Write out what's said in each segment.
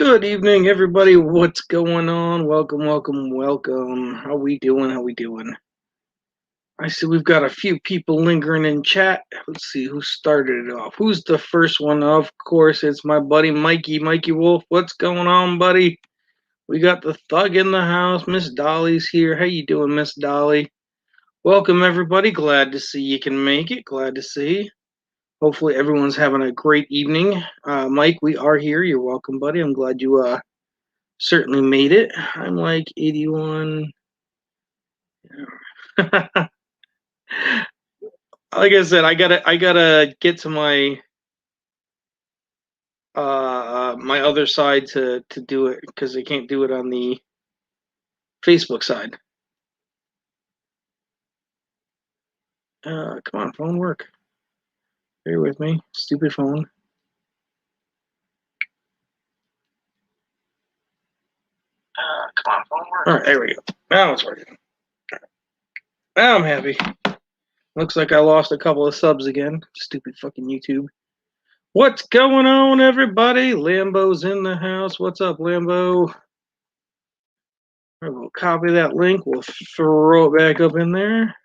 Good evening, everybody. What's going on? Welcome. How we doing? I see we've got a few people lingering in chat. Let's see who started it off. Who's the first one? Of course, it's my buddy Mikey Wolf. What's going on, buddy? We got the thug in the house. Miss Dolly's here. How you doing, Miss Dolly? Welcome, everybody. Glad to see you can make it. Glad to see. Hopefully, everyone's having a great evening. Mike, we are here. You're welcome, buddy. I'm glad you certainly made it. I'm like 81. Like I said, I gotta get to my other side to do it because I can't do it on the Facebook side. Come on, phone work. Bear with me, stupid phone. Come on, phone work. All right, there we go. Now it's working. Now I'm happy. Looks like I lost a couple of subs again. Stupid fucking YouTube. What's going on, everybody? Lambo's in the house. What's up, Lambo? We'll copy that link. We'll throw it back up in there.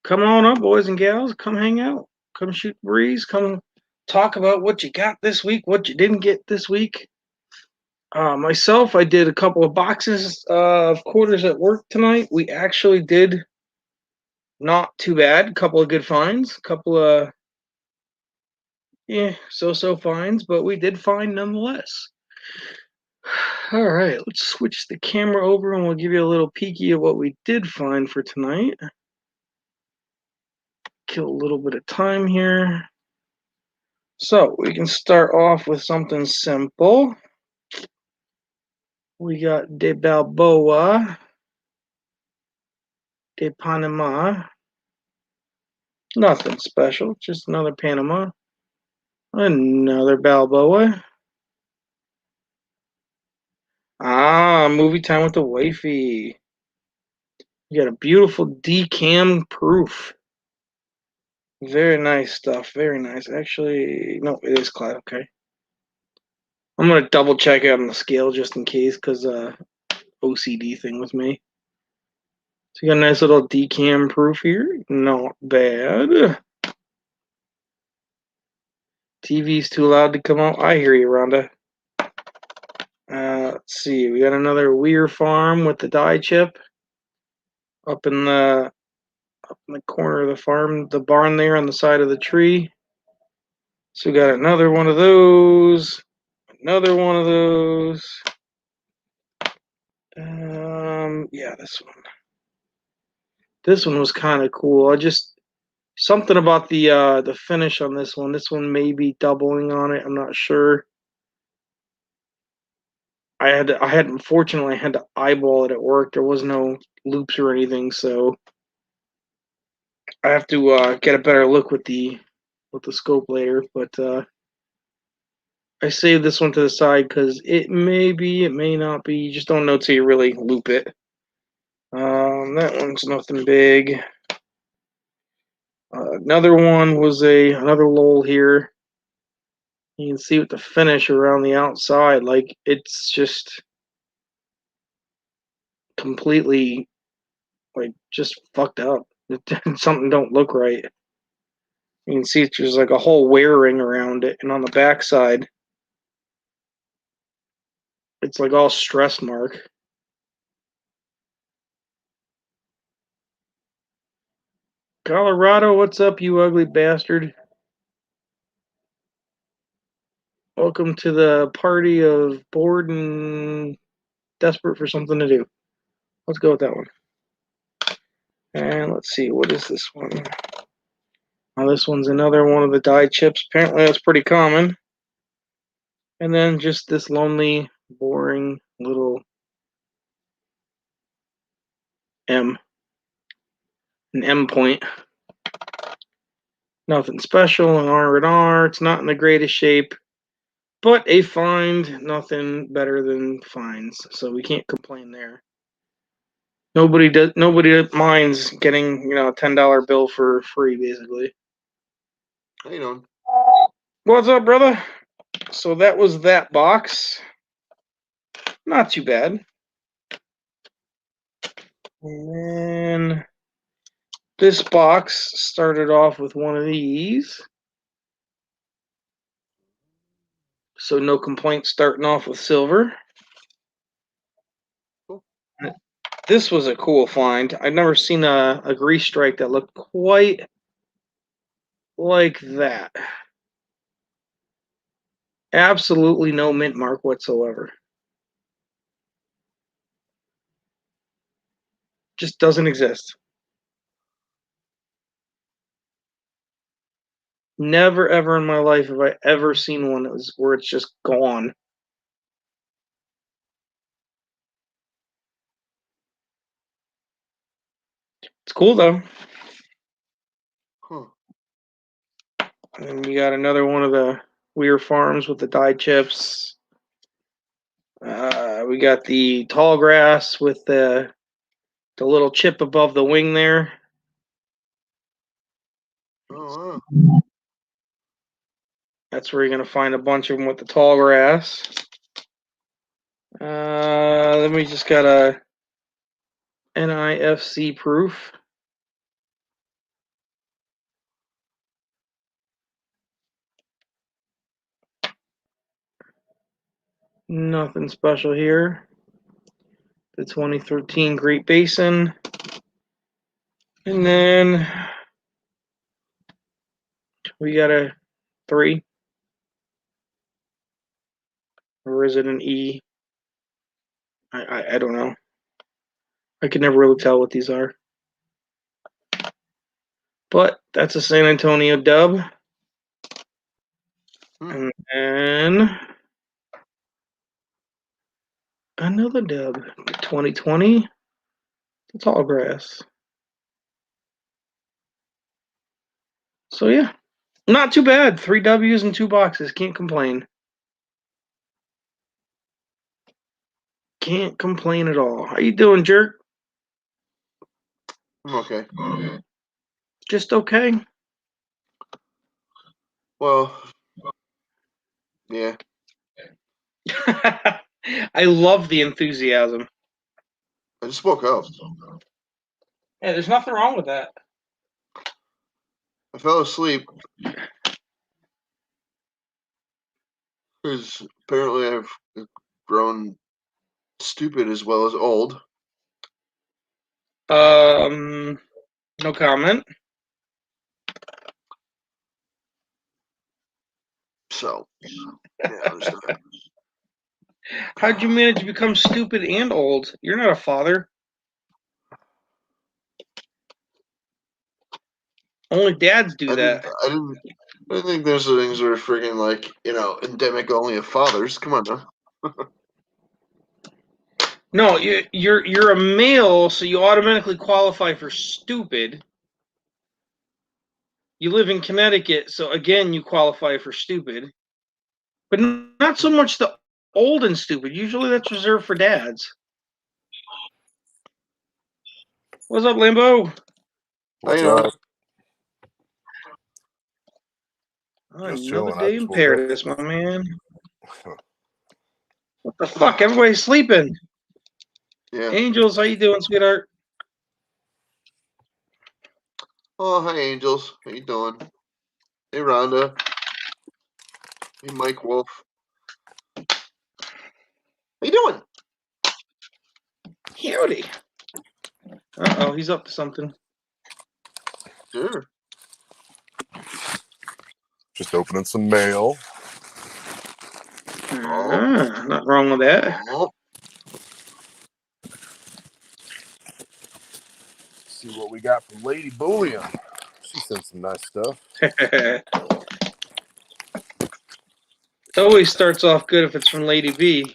Come on up, boys and gals. Come hang out. Come shoot the breeze. Come talk about what you got this week, what you didn't get this week. Myself, I did a couple of boxes of quarters at work tonight. We actually did not too bad. A couple of good finds. A couple of so finds, but we did find nonetheless. All right, let's switch the camera over and we'll give you a little peeky of what we did find for tonight. Kill a little bit of time here. So we can start off with something simple. We got De Balboa, De Panama. Nothing special, just another Panama. Another Balboa. Movie time with the wifey. You got a beautiful decam proof. Very nice stuff. Very nice. Actually, no, it is Clyde. Okay. I'm going to double check it on the scale just in case because OCD thing with me. So you got a nice little decam proof here. Not bad. TV's too loud to come out. I hear you, Rhonda. Let's see. We got another Weir Farm with the dye chip up in the corner of the farm, the barn there on the side of the tree. So we got another one of those. Another one of those. Yeah, this one. This one was kind of cool. Something about the finish on this one. This one may be doubling on it. I'm not sure. Unfortunately I had to eyeball it at work. There was no loops or anything, so I have to get a better look with the scope later. But I saved this one to the side because it may be, it may not be. You just don't know till you really loop it. That one's nothing big. Another one was another lull here. You can see with the finish around the outside, like it's just completely, like just fucked up. Something don't look right. You can see there's like a whole wear ring around it, and on the back side, it's like all stress mark. Colorado, what's up, you ugly bastard? Welcome to the party of bored and desperate for something to do. Let's go with that one. And let's see, what is this one? Oh, this one's another one of the dye chips. Apparently that's pretty common. And then just this lonely, boring little M. An M point. Nothing special, an R&R. It's not in the greatest shape. But a find, nothing better than finds. So we can't complain there. Nobody minds getting, a $10 bill for free, basically. How you doing? What's up, brother? So that was that box. Not too bad. And then this box started off with one of these. So no complaints starting off with silver. Cool. This was a cool find. I've never seen a grease strike that looked quite like that. Absolutely no mint mark whatsoever. Just doesn't exist. Never ever in my life have I ever seen one that was where it's just gone. It's cool though. Huh. And you got another one of the Weir Farms with the dye chips. We got the tall grass with the little chip above the wing there. Oh, wow. That's where you're gonna find a bunch of them with the tall grass. Then we just got a NIFC proof. Nothing special here. The 2013 Great Basin. And then we got a 3. Or is it an E? I don't know. I can never really tell what these are. But that's a San Antonio dub. And then another dub. 2020. The tall grass. So yeah. Not too bad. 3 W's and 2 boxes. Can't complain. Can't complain at all. How you doing, Jerk? I'm okay. Just okay? Well, yeah. I love the enthusiasm. I just woke up. Yeah, there's nothing wrong with that. I fell asleep because apparently I've grown stupid as well as old. No comment. So, yeah, How'd you manage to become stupid and old? You're not a father. Only dads do that. I didn't think those things were freaking like, endemic only of fathers. Come on now. No, you're a male, so you automatically qualify for stupid. You live in Connecticut, so again you qualify for stupid. But not so much the old and stupid. Usually that's reserved for dads. What's up, Limbo? What's up? Another day in paradise, my man. What the fuck? Everybody's sleeping. Yeah. Angels, how you doing, sweetheart? Oh, hi, Angels. How you doing? Hey, Rhonda. Hey, Mike Wolf. How you doing? Howdy. Uh-oh, he's up to something. Sure. Just opening some mail. Not wrong with that. Oh. See what we got from Lady Bullion. She sent some nice stuff. It always starts off good if it's from Lady B.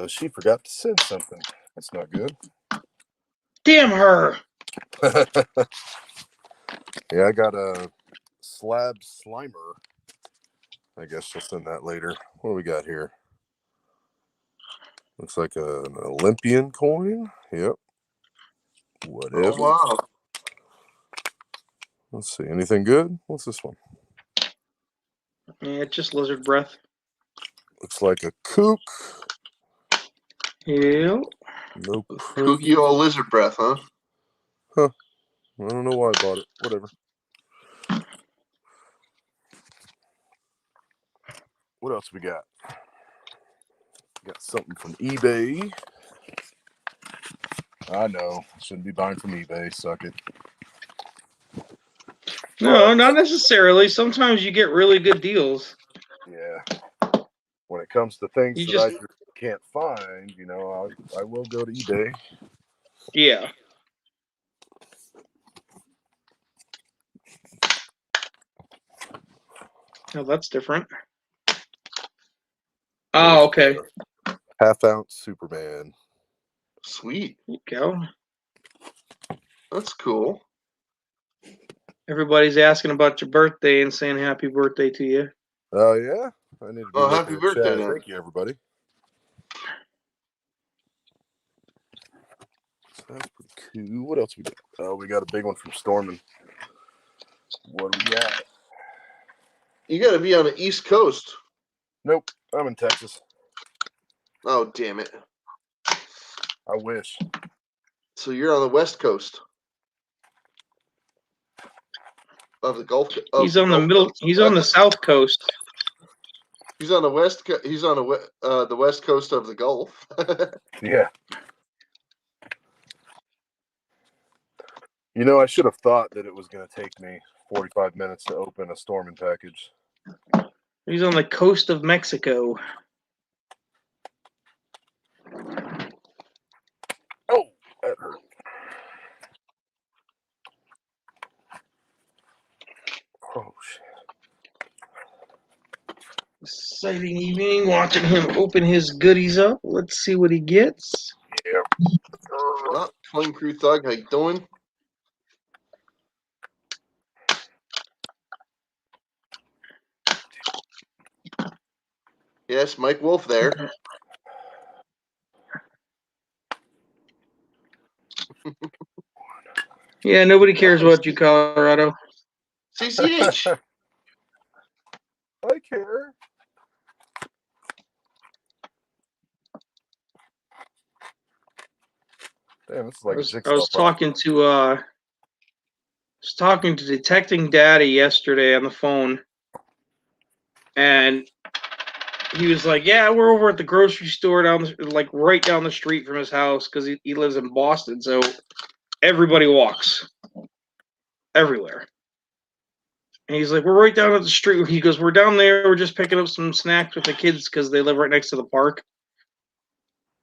She forgot to send something. That's not good. Damn her! Yeah, I got a Slab Slimer. I guess she'll send that later. What do we got here? Looks like an Olympian coin. Yep. Whatever. Oh wow. Let's see. Anything good? What's this one? Yeah, it's just lizard breath. Looks like a kook. Yeah. No Kooky old lizard breath, huh? I don't know why I bought it. Whatever. What else we got? Got something from eBay. I know. Shouldn't be buying from eBay. Suck it. No, not necessarily. Sometimes you get really good deals. Yeah. When it comes to things You that just- I just can't find, I will go to eBay. Yeah. No, that's different. Oh, okay. Half-ounce Superman. Sweet. There you go. That's cool. Everybody's asking about your birthday and saying happy birthday to you. Oh, yeah? I need to be Oh, looking happy at birthday, chat. then. Thank you, everybody. So that's pretty cool. What else we got? Oh, we got a big one from Stormin. What do we got? You got to be on the East Coast. Nope. I'm in Texas. Oh, damn it. I wish. So you're on the West Coast of the Gulf. He's on the middle. He's on the South Coast. He's on the West. He's on the West Coast of the Gulf. Yeah. I should have thought that it was going to take me 45 minutes to open a Stormin package. He's on the coast of Mexico. Oh, that hurt. Oh, shit. Exciting evening watching him open his goodies up. Let's see what he gets. Yeah. Oh, Twin Crew Thug, how you doing? Yes, Mike Wolf there. Yeah, nobody cares about you, Colorado. CCH. I care. Damn, this is like a jigsaw I was puzzle. talking to Detecting Daddy yesterday on the phone, and he was like, "Yeah, we're over at the grocery store right down the street from his house because he lives in Boston, so everybody walks everywhere." And he's like, "We're right down at the street." He goes, "We're down there. We're just picking up some snacks with the kids because they live right next to the park."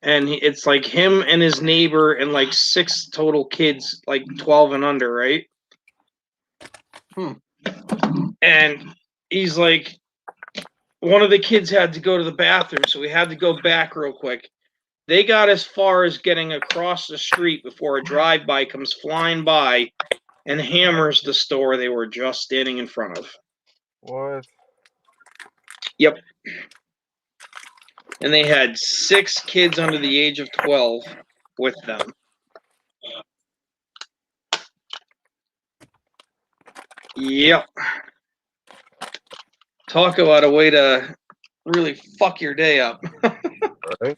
And it's like him and his neighbor and like 6 total kids, like 12 and under, right? And he's like, one of the kids had to go to the bathroom, so we had to go back real quick. They got as far as getting across the street before a drive-by comes flying by and hammers the store they were just standing in front of. What? Yep. And they had 6 kids under the age of 12 with them. Yep. Talk about a way to really fuck your day up. Right?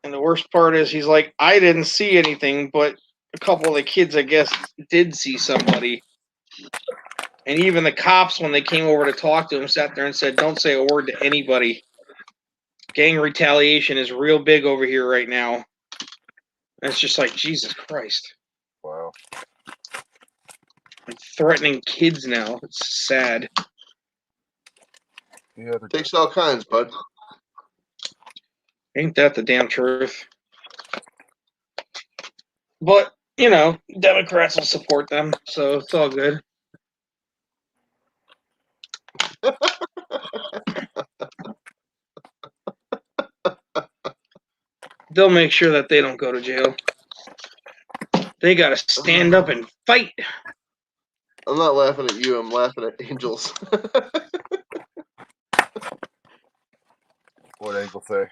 And the worst part is he's like, I didn't see anything, but a couple of the kids, I guess, did see somebody. And even the cops, when they came over to talk to him, sat there and said, don't say a word to anybody. Gang retaliation is real big over here right now. And it's just like, Jesus Christ. Wow. I'm threatening kids now. It's sad. Yeah, Takes all kinds, bud. Ain't that the damn truth? But, Democrats will support them, so it's all good. They'll make sure that they don't go to jail. They got to stand up and fight. I'm not laughing at you. I'm laughing at Angels. people say.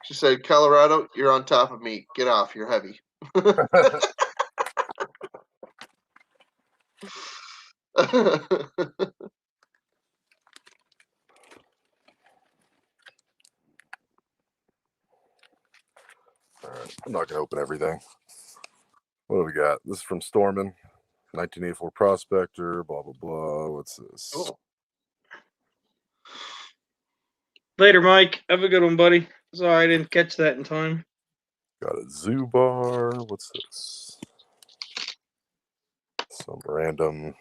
She said, Colorado, you're on top of me. Get off. You're heavy. All right, I'm not gonna open everything. What do we got? This is from Stormin, 1984 Prospector. Blah blah blah. What's this? Cool. Later, Mike. Have a good one, buddy. Sorry I didn't catch that in time. Got a Zubar. What's this? Some random,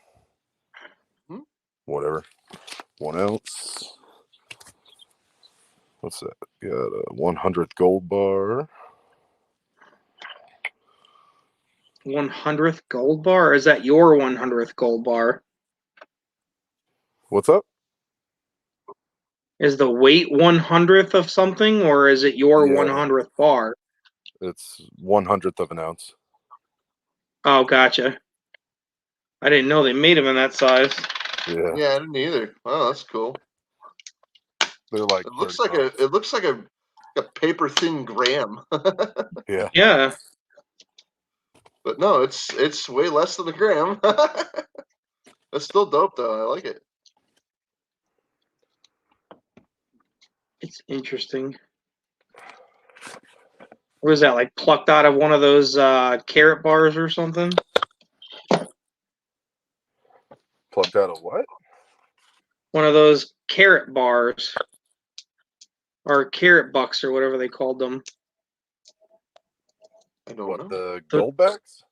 whatever. 1 ounce. What's that? Got a 100th gold bar. 100th gold bar? Or is that your 100th gold bar? What's up? Is the weight 100th of something, or is it your Yeah. 100th bar? It's 100th of an ounce. Oh, gotcha. I didn't know they made them in that size. Yeah, Yeah, I didn't either. Oh, that's cool. they're like. It looks like a paper thin gram. Yeah. Yeah. But no, it's way less than a gram. That's still dope though. I like it. It's interesting. What is that, like plucked out of one of those carrot bars or something? Plucked out of what? One of those carrot bars. Or carrot bucks or whatever they called them. I don't What, know. the Goldbacks?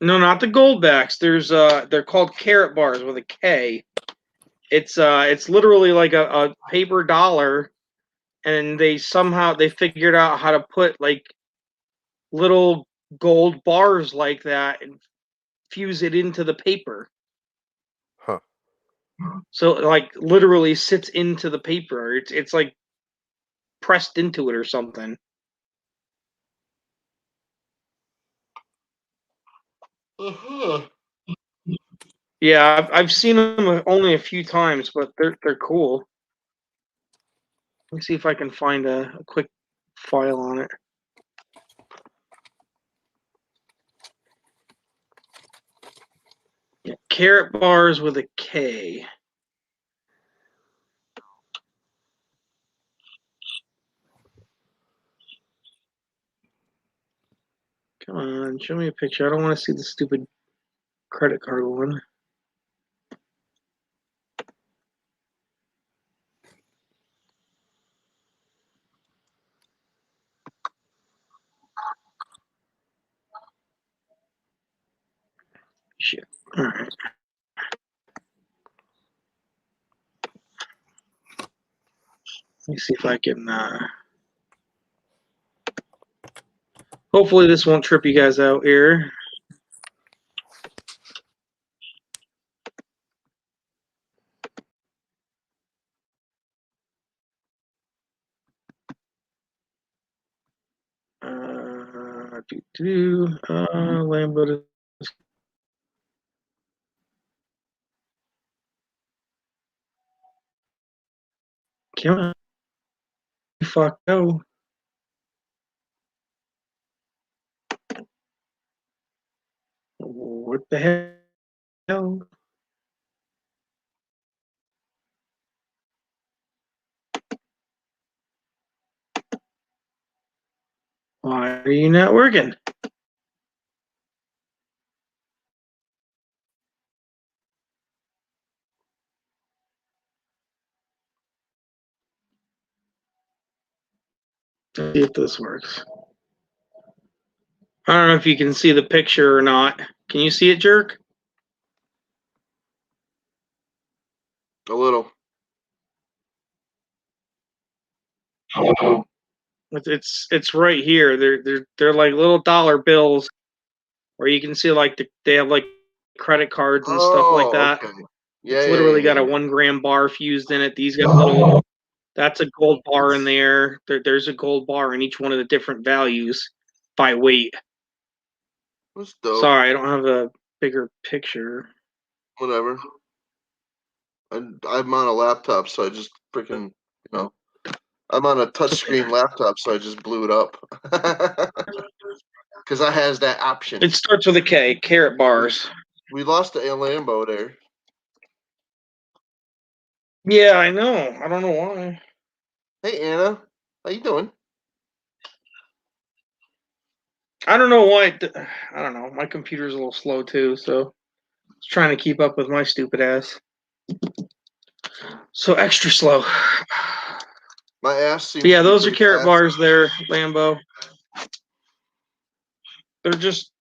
No, not the goldbacks. There's they're called carrot bars with a K. It's literally like a paper dollar, and they figured out how to put like little gold bars like that and fuse it into the paper. Huh. So it, like, literally sits into the paper. It's like pressed into it or something. Uh-huh. Yeah, I've seen them only a few times, but they're cool. Let me see if I can find a quick file on it. Yeah, carrot bars with a K. Come on, show me a picture. I don't want to see the stupid credit card one. Shit. All right. Let me see if I can. Hopefully, this won't trip you guys out here. Lambo. Come on. Fuck no. What the hell? Why are you not working? Let's see if this works. I don't know if you can see the picture or not. Can you see it, Jerk? A little. It's right here. They're like little dollar bills, where you can see like they have like credit cards and stuff like that. Okay. Yeah, It's yeah, literally yeah, got a 1 gram bar fused in it. These got little. That's a gold bar in there. There's a gold bar in each one of the different values by weight. That's dope. Sorry, I don't have a bigger picture. Whatever. I'm on a laptop, so I just freaking, I'm on a touchscreen laptop, so I just blew it up. Because I has that option. It starts with a K. Carrot bars. We lost to Lambo there. Yeah, I know. I don't know why. Hey, Anna. How you doing? I don't know why. I don't know. My computer's a little slow too, so it's trying to keep up with my stupid ass. So extra slow. My ass seems But yeah, to be those are pretty carrot fast. bars there, Lambo. They're just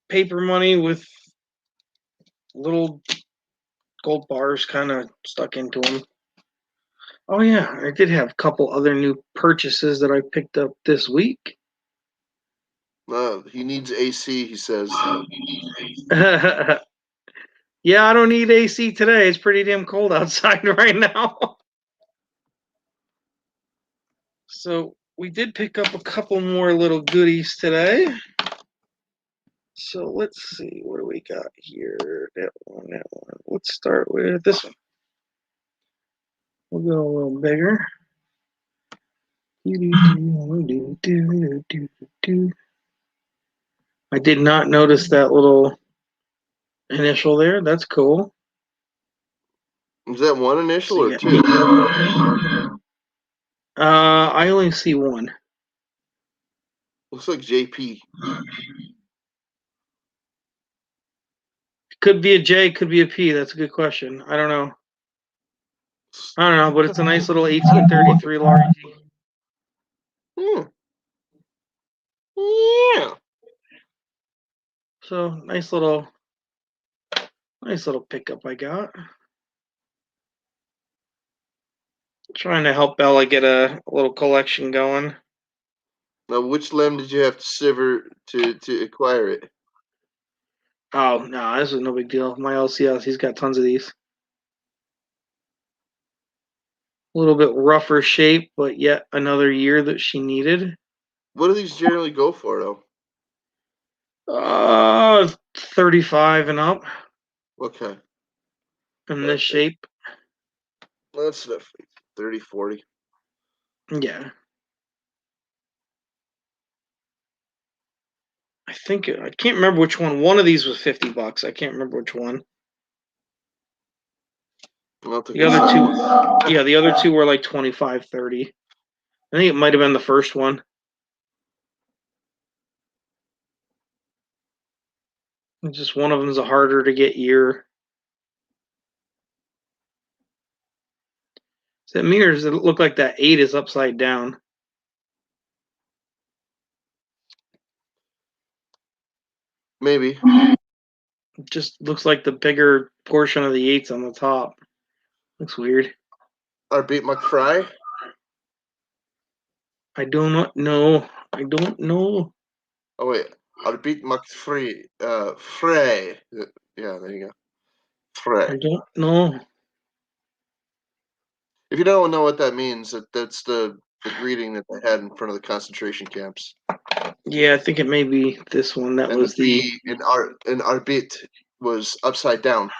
paper money with little gold bars kind of stuck into them. Oh yeah, I did have a couple other new purchases that I picked up this week. He needs AC, he says. Yeah, I don't need AC today. It's pretty damn cold outside right now. So we did pick up a couple more little goodies today. So let's see, what do we got here? That one. Let's start with this one. We'll go a little bigger. I did not notice that little initial there. That's cool. Is that one initial So or you two? I only see one. Looks like JP. Could be a J, could be a P. That's a good question. I don't know. But it's a nice little 1833 large. Hmm. Yeah. So nice little pickup I got. Trying to help Bella get a little collection going. Now, which lem did you have to sever to acquire it? Oh no, this is no big deal. My LCS, he's got tons of these. A little bit rougher shape, but yet another year that she needed. What do these generally go for, though? 35 and up Okay. in this shape. That's definitely 30, 40. Yeah. I can't remember which one. One of these was $50. I can't remember which one. The other two were like 25, 30. I think it might have been the first one. Just one of them is a harder to get year. That mirrors, it look like that 8 is upside down. Maybe. It just looks like the bigger portion of the 8's on the top. Looks weird. Our beat McFry. I do not know. I don't know. Oh wait, our beat McFrey. Frey. Yeah, there you go. I Frey. don't know. If you don't know what that means, that's the greeting that they had in front of the concentration camps. Yeah, I think it may be this one. That And was the B in our beat was upside down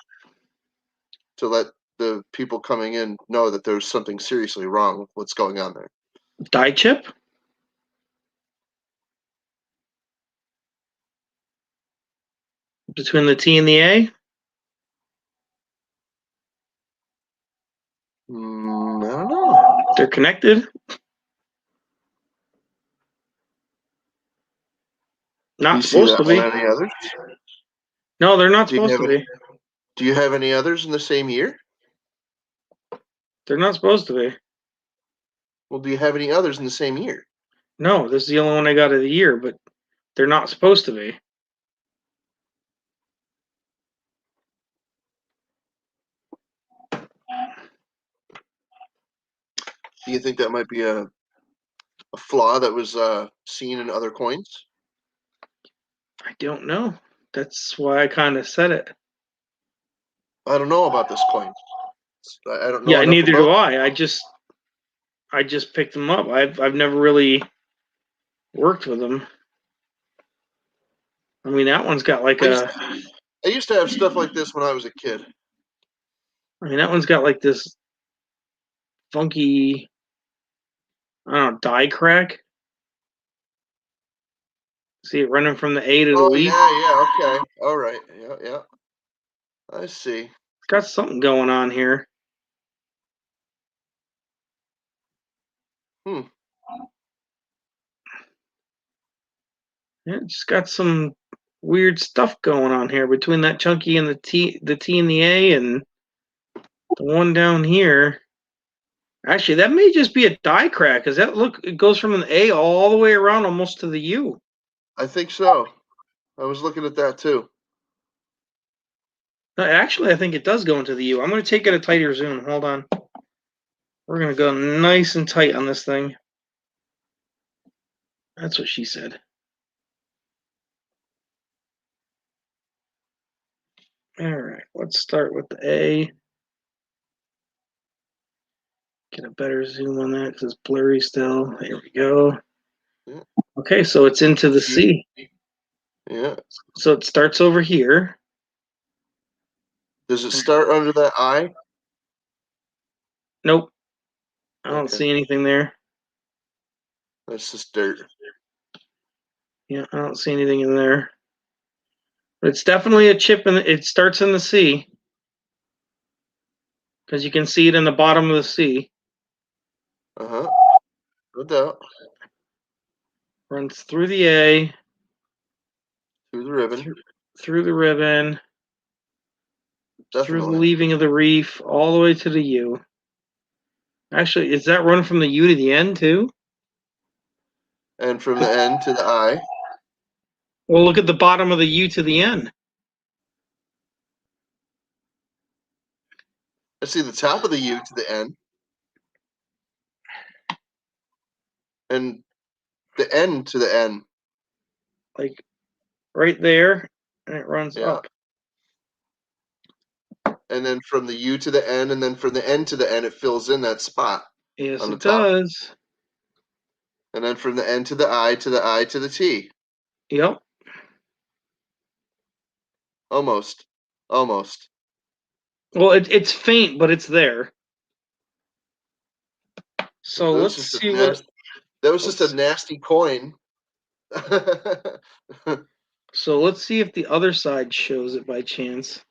to let the people coming in know that there's something seriously wrong with what's going on there. die chip. Between the T and the A. I don't know. They're connected. Not supposed to be. Any others? No, they're not supposed to be. Do you have any others in the same year? They're not supposed to be. Well, do you have any others in the same year? No, this is the only one I got of the year, but they're not supposed to be. Do you think that might be a flaw that was seen in other coins? I don't know. That's why I kind of said it. I don't know about this coin. I don't know. Yeah, neither do I. I just picked them up. I've never really worked with them. I mean, that one's got like I used to have stuff like this when I was a kid. I mean, that one's got like this funky I don't know, die crack. See it running from the A to the Oh, leaf. yeah, okay. All right. Yeah. I see. It's got something going on here. Hmm. Yeah, it's just got some weird stuff going on here between that chunky and the T and the A and the one down here. Actually, that may just be a die crack. Cause that look, it goes from an A all the way around almost to the U. I think so. I was looking at that too. No, actually, I think it does go into the U. I'm going to take it a tighter zoom. Hold on. We're going to go nice and tight on this thing. That's what she said. All right, let's start with the A. Get a better zoom on that because it's blurry still. There we go. Yeah. Okay, so it's into the C. Yeah. So it starts over here. Does it start under that I? Nope. I don't Okay. see anything there. That's just dirt. Yeah, I don't see anything in there. But it's definitely a chip, and it starts in the C. Because you can see it in the bottom of the C. Uh-huh. No doubt. Runs through the A, Through the ribbon. through the ribbon, through the Definitely. leaving of the reef, all the way to the U. Actually, is that run from the U to the N too? And from the N to the I. Well, look at the bottom of the U to the N. I see the top of the U to the N. And the N to the N. Like right there, and it runs Yeah. up. And then from the U to the N, and then from the N to the N, it fills in that spot. Yes, on the it top. does. And then from the N to the I to the I to the T. Yep. Almost. Well, it's faint, but it's there. So That was let's just a see nasty, that was just a let's- nasty coin. So let's see if the other side shows it by chance.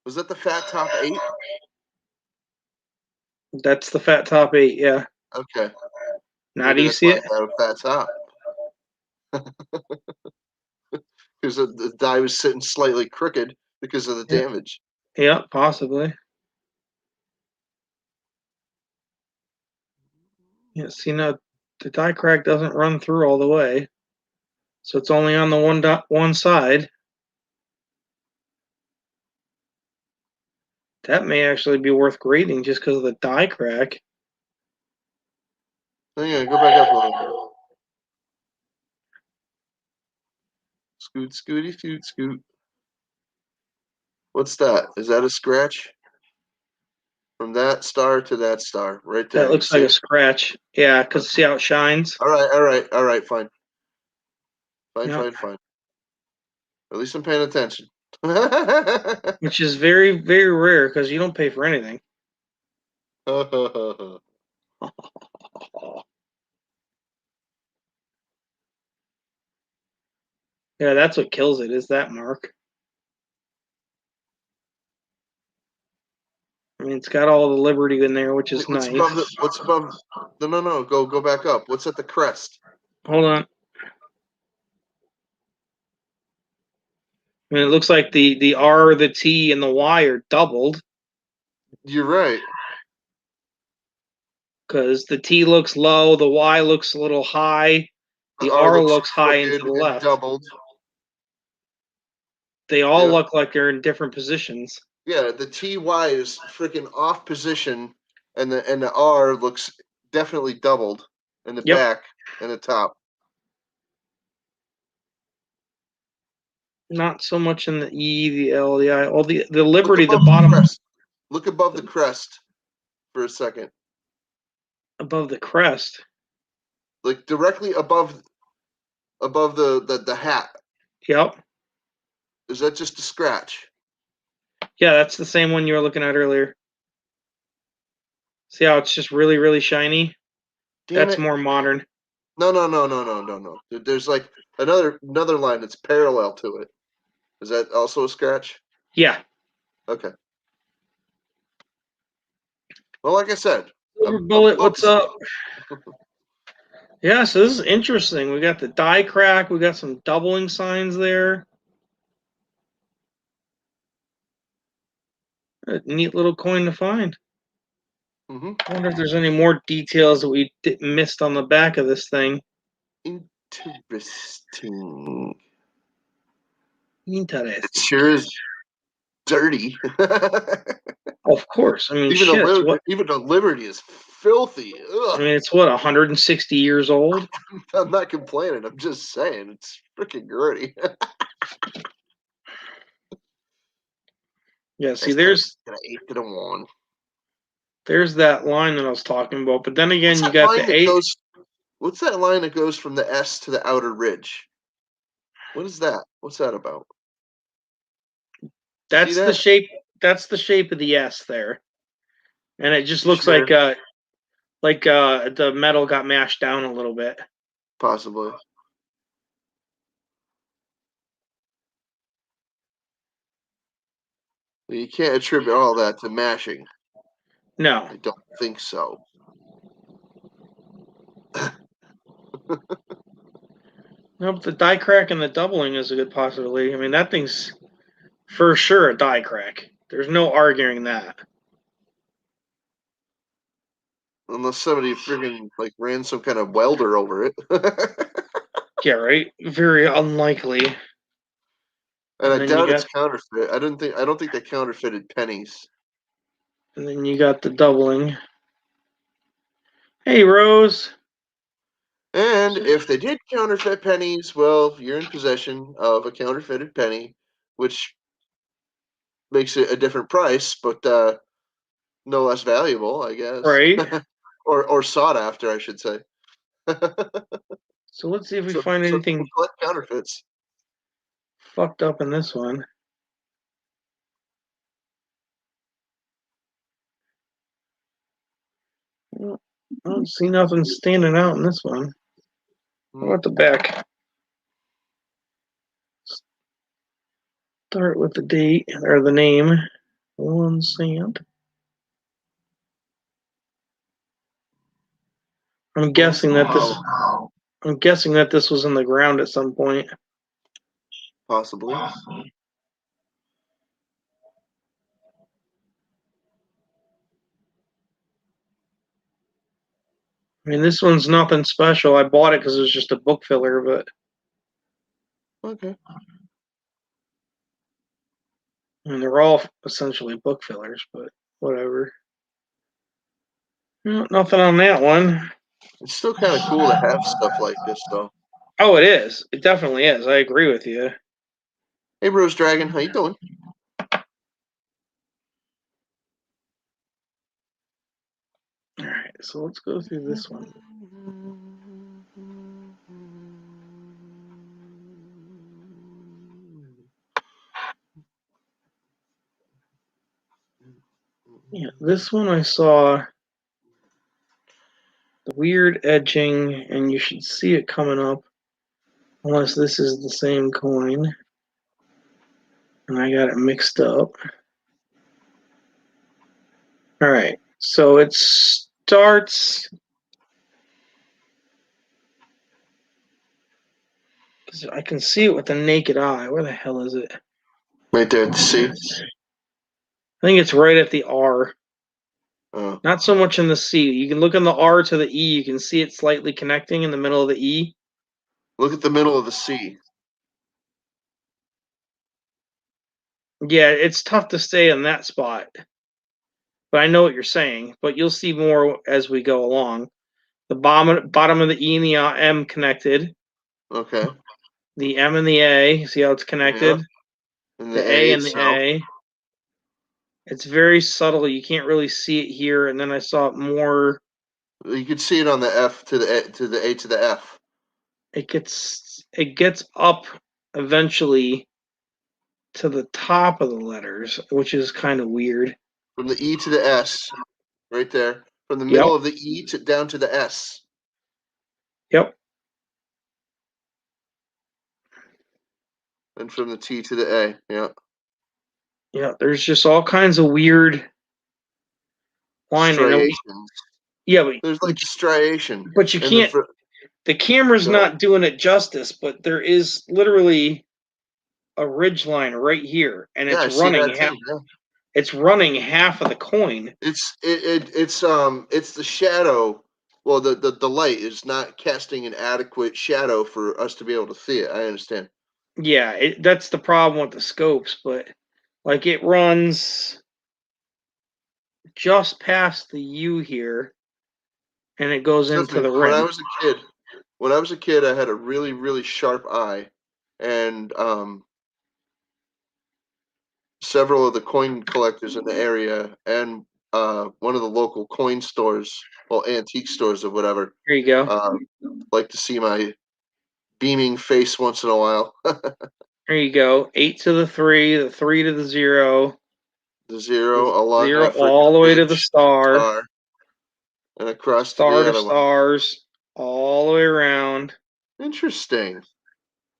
Was that the Fat Top 8? That's the Fat Top 8, yeah. Okay. Now do Maybe you that's see why it? I got a fat top. Because the die was sitting slightly crooked because of the Yeah. damage. Yeah, possibly. Yeah, see now the die crack doesn't run through all the way. So it's only on the one side. That may actually be worth grading just because of the die crack. Hang on, go back up a little. Scoot, scooty, scoot, scoot. What's that? Is that a scratch? From that star to that star, right there. That looks like a scratch. Yeah, because see how it shines? All right, fine. Yep. Fine. At least I'm paying attention. Which is very, very rare because you don't pay for anything. Yeah, that's what kills it, is that mark. I mean, it's got all the Liberty in there, which is What's nice. above the? What's above? No. Go back up. What's at the crest? Hold on. I mean, it looks like the R, the T, and the Y are doubled You're right. because the T looks low, the Y looks a little high, the R looks high and to crooked the and left. doubled. They all Yeah. look like they're in different positions. Yeah, the TY is freaking off position, and the R looks definitely doubled in the Yep. back and the top. Not so much in the E, the L, the I. Well, the Liberty, the Look above bottom crest. Look above the crest for a second. above the crest. Like directly above the hat. Yep. Is that just a scratch? Yeah, that's the same one you were looking at earlier. See how it's just really, really shiny? Damn That's it. more modern. No. There's like another line that's parallel to it. Is that also a scratch? Yeah. Okay. Well, like I said, Silver I'm Bullet, what's focusing. up? Yeah, so this is interesting. We got the die crack. We got some doubling signs there. A neat little coin to find. Hmm. I wonder if there's any more details that we missed on the back of this thing. Interesting. Interesting. It sure is dirty. Of course. I mean, even shit. the Liberty is filthy. I Ugh. mean, it's what, 160 years old? I'm not complaining. I'm just saying it's freaking dirty. Yeah, see, there's 8 to 1. that line that I was talking about. But then again, What's you that got line the that 8. goes? What's that line that goes from the S to the outer ridge? What is that? What's that about? That's See the that? shape. That's the shape of the S there, and it just looks Sure. like the metal got mashed down a little bit. Possibly. You can't attribute all that to mashing. No, I don't think so. nope. The die crack and the doubling is a good possibility. I mean, that thing's for sure a die crack. There's no arguing that. Unless somebody friggin' like ran some kind of welder over it. Yeah, right. Very unlikely. And I then you doubt it's got, counterfeit. I don't think they counterfeited pennies. and then you got the doubling. Hey, Rose. And if they did counterfeit pennies, well, you're in possession of a counterfeited penny, which makes it a different price, but no less valuable, I guess. Right. or sought after, I should say. So let's see if we So find people anything collect counterfeits. fucked up in this one. I don't see nothing standing out in this one. How about the back? Start with the date or the name. One cent. I'm guessing that this was in the ground at some point. Possibly. I mean, this one's nothing special. I bought it because it was just a book filler, but Okay. I mean, they're all essentially book fillers, but whatever. Nothing on that one. It's still kind of cool to have stuff like this, though. Oh, it is. It definitely is. I agree with you. Hey, Rose Dragon, how you doing? All right, so let's go through this one. Yeah, this one I saw the weird edging, and you should see it coming up, unless this is the same coin. And I got it mixed up. All right, so it starts. I can see it with the naked eye. Where the hell is it? Right there at the C. I think it's right at the R. Oh. Not so much in the C. You can look in the R to the E. You can see it slightly connecting in the middle of the E. Look at the middle of the C. Yeah, it's tough to stay in that spot. But I know what you're saying. But you'll see more as we go along. The bottom of the E and the M connected. Okay. The M and the A. See how it's connected? Yeah. And The the A A and the itself. A. It's very subtle. You can't really see it here. And then I saw it more. You could see it on the F to the A to the F. It gets up eventually to the top of the letters, which is kind of weird. From the E to the S, right there. From the Yep. middle of the E down to the S. Yep. And from the T to the A. Yeah. Yeah. There's just all kinds of weird line. Striations. Yeah, but There's like striation. But you And can't. The camera's Go. not doing it justice, but there is literally a ridge line right here, and Yeah, I it's see running that half. too, yeah. It's running half of the coin. It's the shadow. Well, the light is not casting an adequate shadow for us to be able to see it. I understand. Yeah, that's the problem with the scopes, but like it runs just past the U here, and it goes Trust into me, the when I rim. was a kid, I had a really, really sharp eye, and several of the coin collectors in the area and one of the local coin stores, well, antique stores or whatever, Here you go. like to see my beaming face once in a while. There you go. 8 to the 3, the 3 to the 0, The zero the along 0 that all the freaking way to the ridge, star, and across to star the to other one. stars, all the way around. Interesting.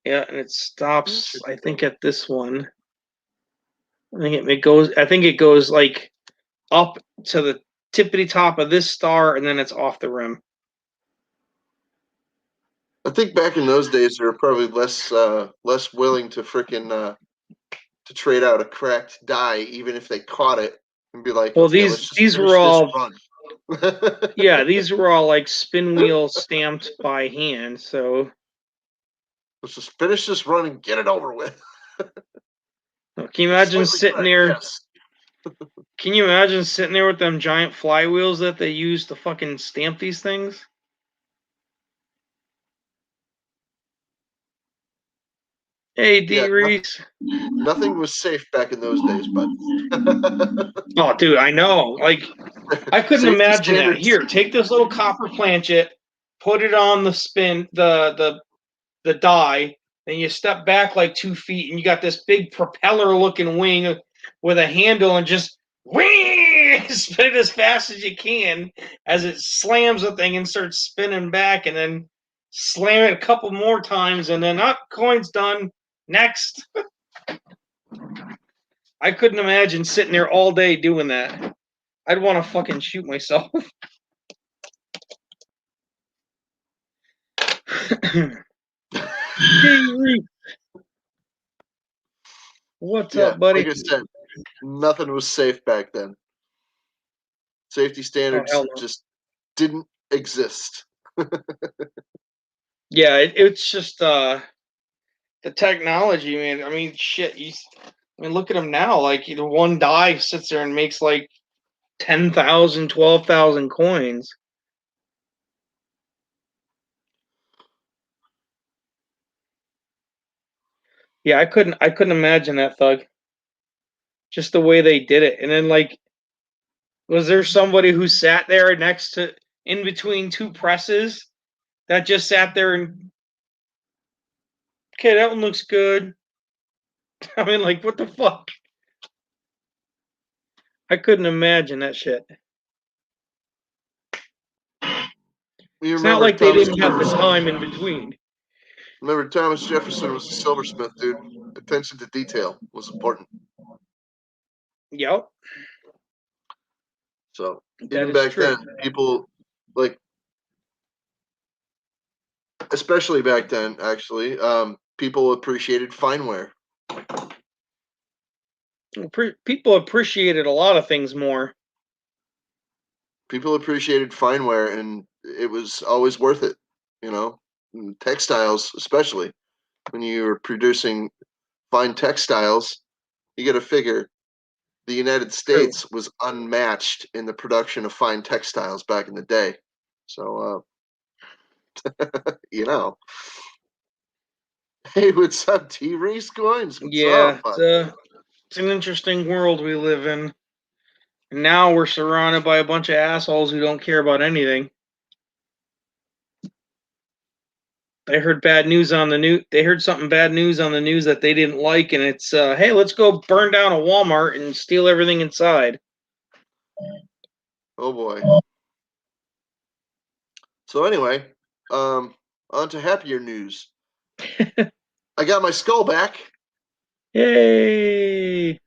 Yeah, and it stops, I think, at this one. I think it goes like up to the tippity top of this star, and then it's off the rim. I think back in those days, they were probably less willing to freaking to trade out a cracked die, even if they caught it, and be like, Well, okay, let's just these finish were this all run. yeah, these were all like spin wheel stamped by hand. So Let's just finish this run and get it over with. can you imagine Slightly sitting cracked, there? yes. Can you imagine sitting there with them giant flywheels that they use to fucking stamp these things? Hey, D. Yeah, Reese. nothing was safe back in those days, bud. Oh, dude, I know. Like, I couldn't Safety imagine that. standards. Here, take this little copper planchet, put it on the spin, the die, then you step back like 2 feet, and you got this big propeller-looking wing with a handle, and just whee, spin it as fast as you can as it slams the thing and starts spinning back, and then slam it a couple more times, and then up, coin's done. Next. I couldn't imagine sitting there all day doing that. I'd want to fucking shoot myself. Hey, Reese. What's Yeah, up, buddy? like I said, nothing was safe back then. Safety standards hell no. just didn't exist. Yeah, it's just the technology, man. I mean, shit. Look at them now. Like, either one die sits there and makes like 10,000, 12,000 coins. Yeah, I couldn't imagine that, Thug. Just the way they did it, and then like, was there somebody who sat there next to, in between two presses, that just sat there and, okay, that one looks good. I mean, like, what the fuck? I couldn't imagine that shit. It's not like they didn't have the time in between. Remember, Thomas Jefferson was a silversmith, dude. Attention to detail was important. Yep. So That even is back true. then, people like, especially back then, actually, people appreciated fineware. People appreciated a lot of things more. People appreciated fineware, and it was always worth it. You know, textiles, especially when you're producing fine textiles, you got to figure the United States was unmatched in the production of fine textiles back in the day. So, you know. Hey, what's up, T. Reese Coins? What's Yeah, up, it's an interesting world we live in. And now we're surrounded by a bunch of assholes who don't care about anything. They heard bad news on the news. They heard something bad news on the news that they didn't like, and it's hey, let's go burn down a Walmart and steal everything inside. Oh boy. So anyway, on to happier news. I got my skull back. Yay!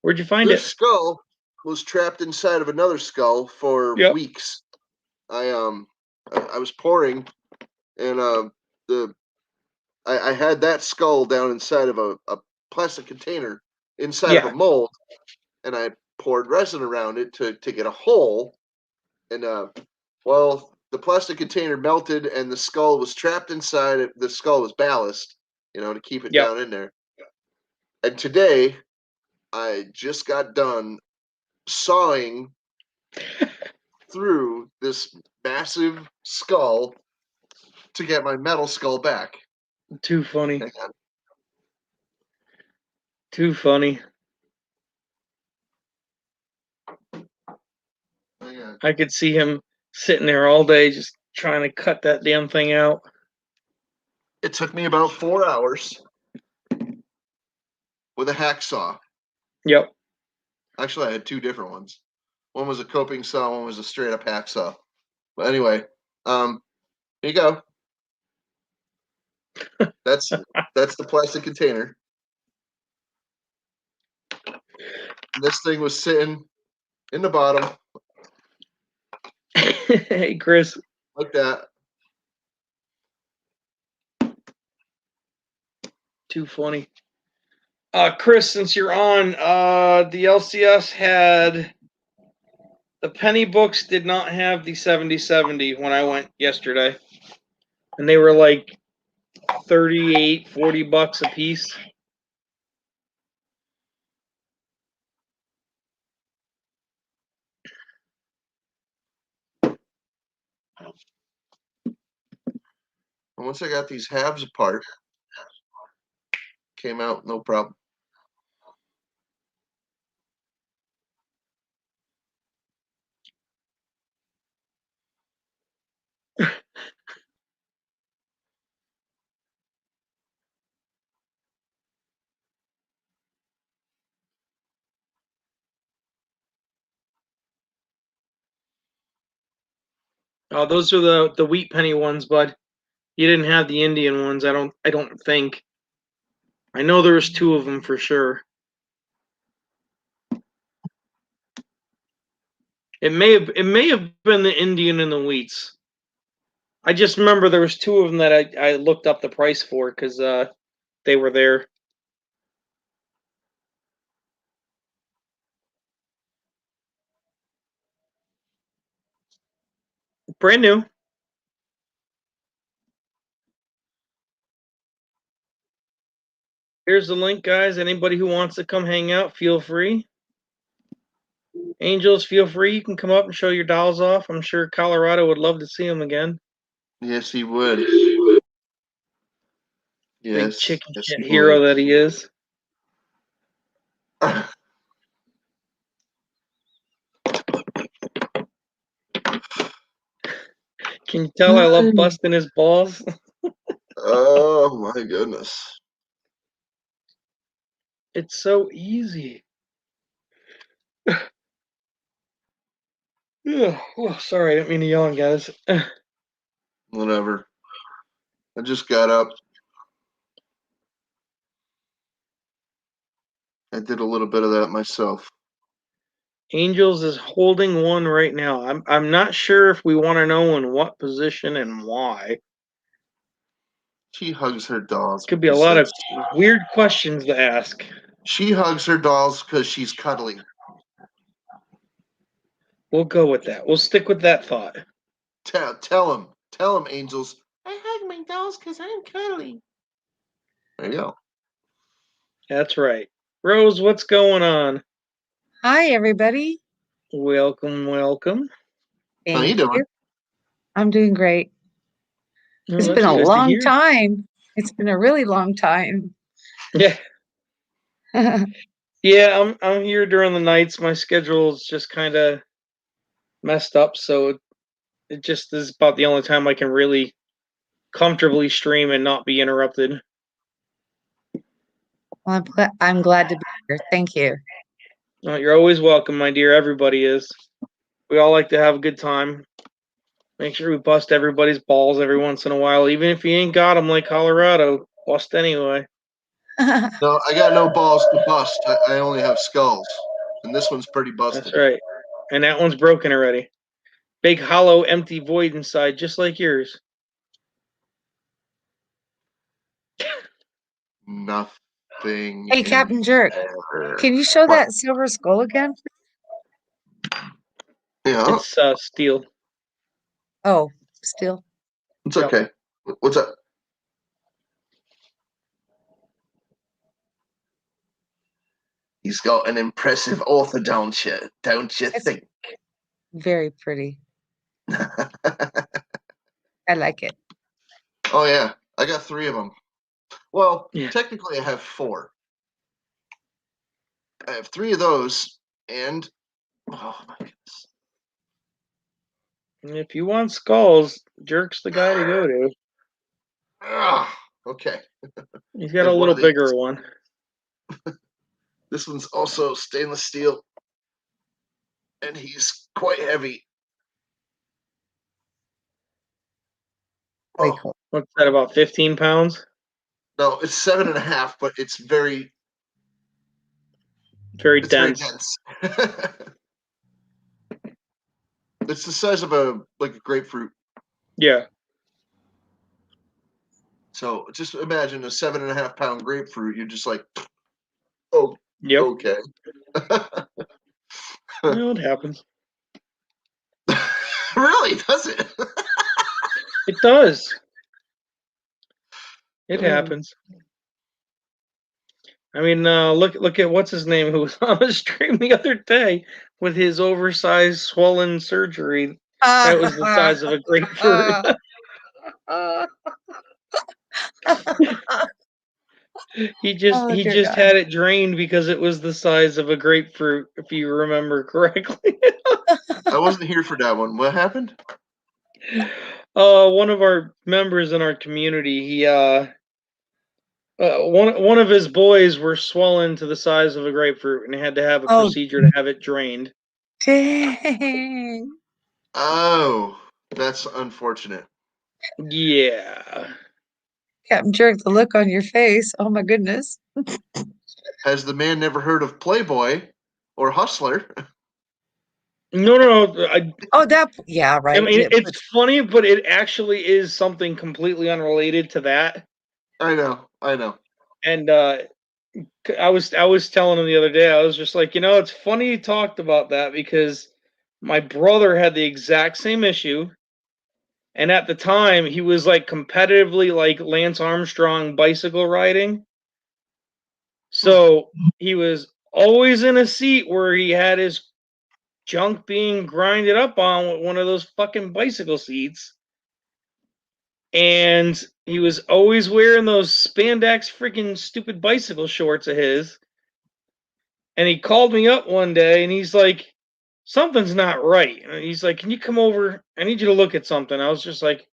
Where'd you find This it? skull was trapped inside of another skull for Yep. weeks. I was pouring, and I had that skull down inside of a plastic container inside of Yeah. a mold, and I poured resin around it to get a hole. And well, the plastic container melted, and the skull was trapped inside it. The skull was ballast, to keep it Yep. down in there. And today, I just got done sawing through this massive skull to get my metal skull back. Too funny. Hang on. Too funny. Hang on. I could see him sitting there all day just trying to cut that damn thing out. It took me about 4 hours with a hacksaw. Yep. Actually, I had two different ones. One was a coping saw, one was a straight up hacksaw. But anyway, here you go. That's the plastic container. This thing was sitting in the bottom Hey, Chris. like that. Too funny. Chris, since you're on, the LCS had the penny books did not have the 70/70 when I went yesterday. And they were like $38-$40 a piece. And once I got these halves apart, came out no problem. Oh, those are the wheat penny ones, bud. You didn't have the Indian ones. I don't think. I know there was two of them for sure. It may have been the Indian and the wheats. I just remember there was two of them that I looked up the price for because they were there. Brand new. Here's the link, guys. Anybody who wants to come hang out, feel free. Angels, feel free. You can come up and show your dolls off. I'm sure Colorado would love to see them again. Yes, he would. Big Yes, chicken yes, shit he hero would. that he is. Can you tell I love busting his balls? Oh my goodness. It's so easy. Oh, sorry, I didn't mean to yawn, guys. Whatever. I just got up. I did a little bit of that myself. Angels is holding one right now. I'm not sure if we want to know in what position and why. She hugs her dolls. Could be a lot of weird questions to ask. She hugs her dolls because she's cuddly. We'll go with that. We'll stick with that thought. Tell him, Angels. I hug my dolls because I'm cuddly. There you go. That's right. Rose, what's going on? Hi, everybody. Welcome, welcome. How you doing? I'm doing great. Oh, It's that's been a good to long hear. time. It's been a really long time. Yeah, yeah. I'm here during the nights. My schedule's just kind of messed up, so It just is about the only time I can really comfortably stream and not be interrupted. Well, I'm glad to be here. Thank you. You're always welcome, my dear. Everybody is. We all like to have a good time. Make sure we bust everybody's balls every once in a while, even if you ain't got them like Colorado. Bust anyway. No, I got no balls to bust. I only have skulls, and this one's pretty busted. That's right. And that one's broken already. Big, hollow, empty void inside, just like yours. Nothing. Hey, Captain Jerk, there. can you show What? that silver skull again? Yeah, It's steel. Oh, still. it's okay. What's up? He's got an impressive orthodontia, don't you It's think? very pretty. I like it. Oh yeah, I got 3 of them. Well, Yeah. technically I have 4. I have 3 of those, and oh my goodness. And if you want skulls, Jerk's the guy to go to. Okay. He's got Like a one little of these. bigger one. This one's also stainless steel, and he's quite heavy. Way Oh, cool. What's that, about 15 pounds? no, it's 7.5, but it's very Very It's dense. very dense. It's the size of a grapefruit. Yeah. So just imagine a 7.5 pound grapefruit. You're just like, oh, Yep. okay. Well, it happens. Really? Does it? It does. It Oh. happens. I mean, look at what's his name who was on the stream the other day with his oversized swollen surgery. That was the size of a grapefruit. He just Oh, dear God. had it drained because it was the size of a grapefruit, if you remember correctly. I wasn't here for that one. What happened? One of our members in our community, he one of his boys were swollen to the size of a grapefruit, and he had to have a Oh. procedure to have it drained. Dang. Oh, that's unfortunate. Yeah. Captain Jerk, the look on your face. Oh my goodness. Has the man never heard of Playboy or Hustler? No. Oh, yeah, right. I mean, it's funny, but it actually is something completely unrelated to that. I know. And I was telling him the other day, I was just like, it's funny you talked about that because my brother had the exact same issue. And at the time, he was like competitively like Lance Armstrong bicycle riding. So he was always in a seat where he had his junk being grinded up on with one of those fucking bicycle seats. And he was always wearing those spandex freaking stupid bicycle shorts of his. And he called me up one day and he's like, something's not right. And he's like, can you come over? I need you to look at something. I was just like,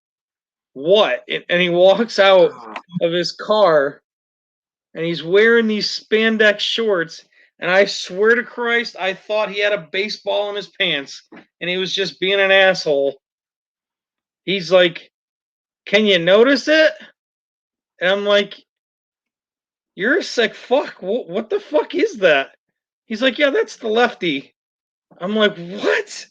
what? And he walks out of his car and he's wearing these spandex shorts. And I swear to Christ, I thought he had a baseball in his pants and he was just being an asshole. He's like, can you notice it? And I'm like, you're a sick fuck. What the fuck is that? He's like, yeah, that's the lefty. I'm like, what?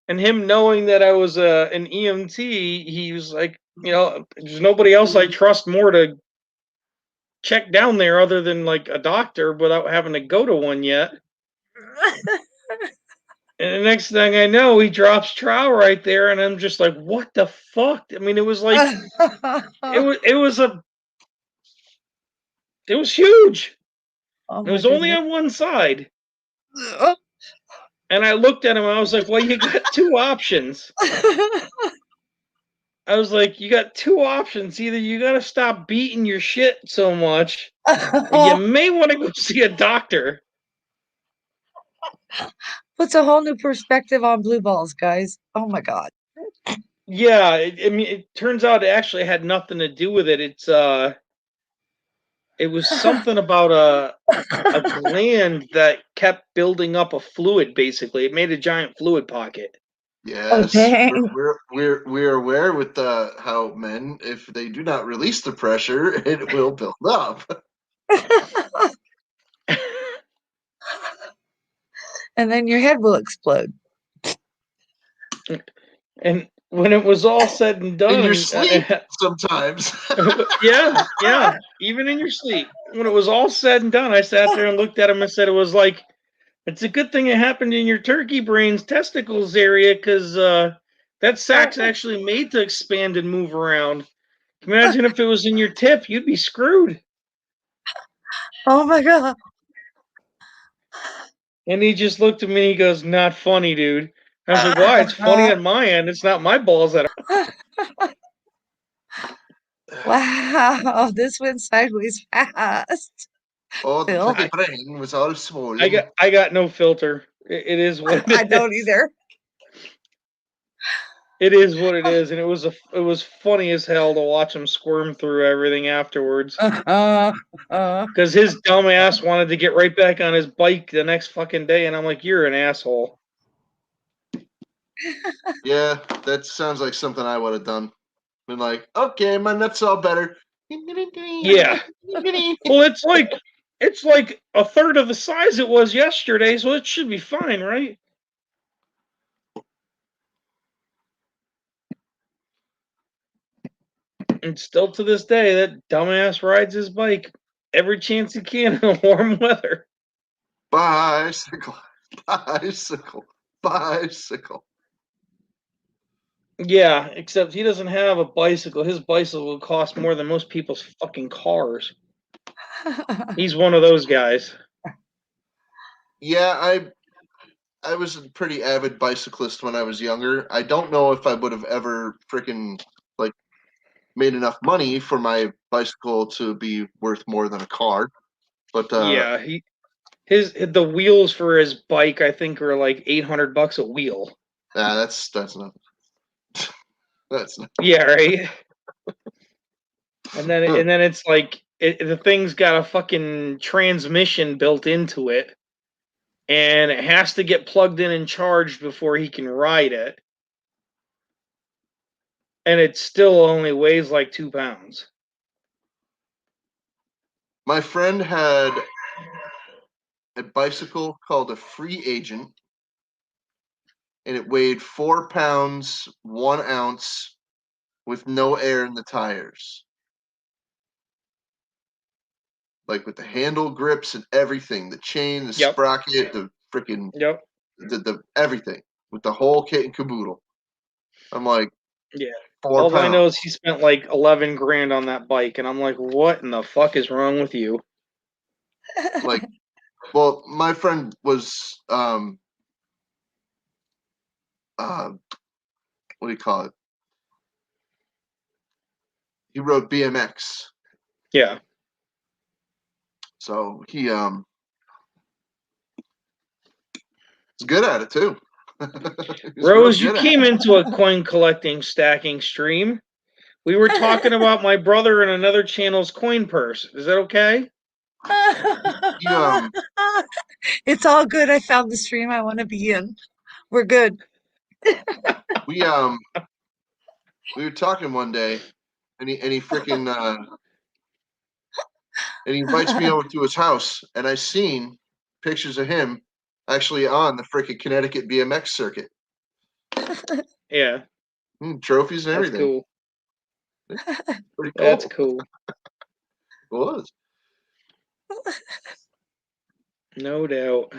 And him knowing that I was an EMT, he was like, there's nobody else I trust more to check down there other than like a doctor without having to go to one yet. And the next thing I know, he drops trow right there, and I'm just like, what the fuck? I mean, it was like, it was huge. Oh It was only on one side. And I looked at him, and I was like, well, you got 2 options. I was like, you got 2 options. Either you got to stop beating your shit so much, or you may want to go see a doctor. puts a whole new perspective on blue balls, guys. Oh my God. Yeah, I mean, it turns out it actually had nothing to do with it. It was something about a gland that kept building up a fluid. Basically, it made a giant fluid pocket. Oh, Yes, dang. we're aware with how men, if they do not release the pressure, it will build up. And then your head will explode. And when it was all said and done, In your sleep, sometimes. yeah, even in your sleep. When it was all said and done, I sat there and looked at him and said, "It was like, it's a good thing it happened in your turkey brain's testicles area, because that sack's actually made to expand and move around. Imagine if it was in your tip, you'd be screwed." Oh my God. And he just looked at me and he goes, "Not funny, dude." I was like, "Why? It's funny on my end. It's not my balls that are." Wow, this went sideways fast. Oh, the Phil? turkey brain was all swollen. I got no filter. It is what I it don't is. either. It is what it is, and it was funny as hell to watch him squirm through everything afterwards. Because his dumb ass wanted to get right back on his bike the next fucking day, and I'm like, "You're an asshole." Yeah, that sounds like something I would have done. Been like, okay, my nuts all better. Yeah. Well, it's like a third of the size it was yesterday, so it should be fine, right? And still to this day, that dumbass rides his bike every chance he can in warm weather. Bicycle, bicycle, bicycle. Yeah, except he doesn't have a bicycle. His bicycle will cost more than most people's fucking cars. He's one of those guys. Yeah, I was a pretty avid bicyclist when I was younger. I don't know if I would have ever freaking like made enough money for my bicycle to be worth more than a car. But Yeah, the wheels for his bike I think are like $800 a wheel. that's not that's not. Yeah, right. And then it's like the thing's got a fucking transmission built into it, and it has to get plugged in and charged before he can ride it. And it still only weighs like 2 pounds. My friend had a bicycle called a Free Agent, and it weighed 4 pounds 1 ounce with no air in the tires. Like with the handle grips and everything, the chain, the Yep. sprocket, the freaking Yep. the everything with the whole kit and caboodle. I'm like, Yeah. 4 All I pounds. know is he spent like 11 grand on that bike, and I'm like, what in the fuck is wrong with you? Like, well, my friend was what do you call it? He rode BMX, Yeah. so he was good at it too. He's real Rose, you good at came it. into a coin collecting stacking stream. We were talking about my brother and another channel's coin purse. Is that okay? He, It's all good. I found the stream I want to be in. We're good. we were talking one day, and he freaking and he invites me over to his house, and I seen pictures of him actually on the freaking Connecticut BMX circuit, Yeah, trophies and that's everything. cool. Pretty cool. That's cool. It was. No doubt.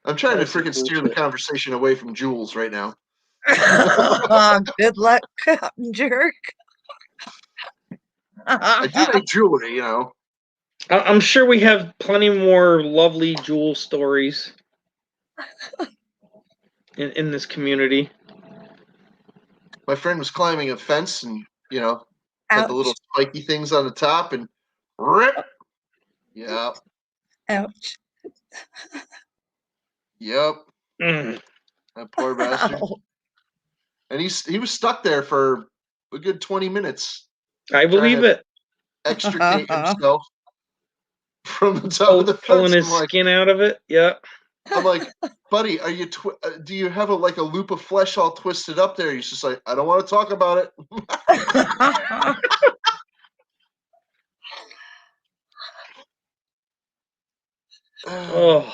I'm trying That's to freaking cool steer the shit. conversation away from Jules right now. Good luck, Captain Jerk. I do make jewelry, you know. I'm sure we have plenty more lovely jewel stories in this community. My friend was climbing a fence and, you know, had the little Ouch. spiky things on the top and rip. Yep. Ouch. Yep. Mm, That poor bastard. Ow. And he was stuck there for a good 20 minutes I believe to it. extricate himself from the top of the Pulling fence. his skin out of it. Yeah. I'm like, buddy, are you? Do you have a loop of flesh all twisted up there? He's just like, I don't want to talk about it. Oh,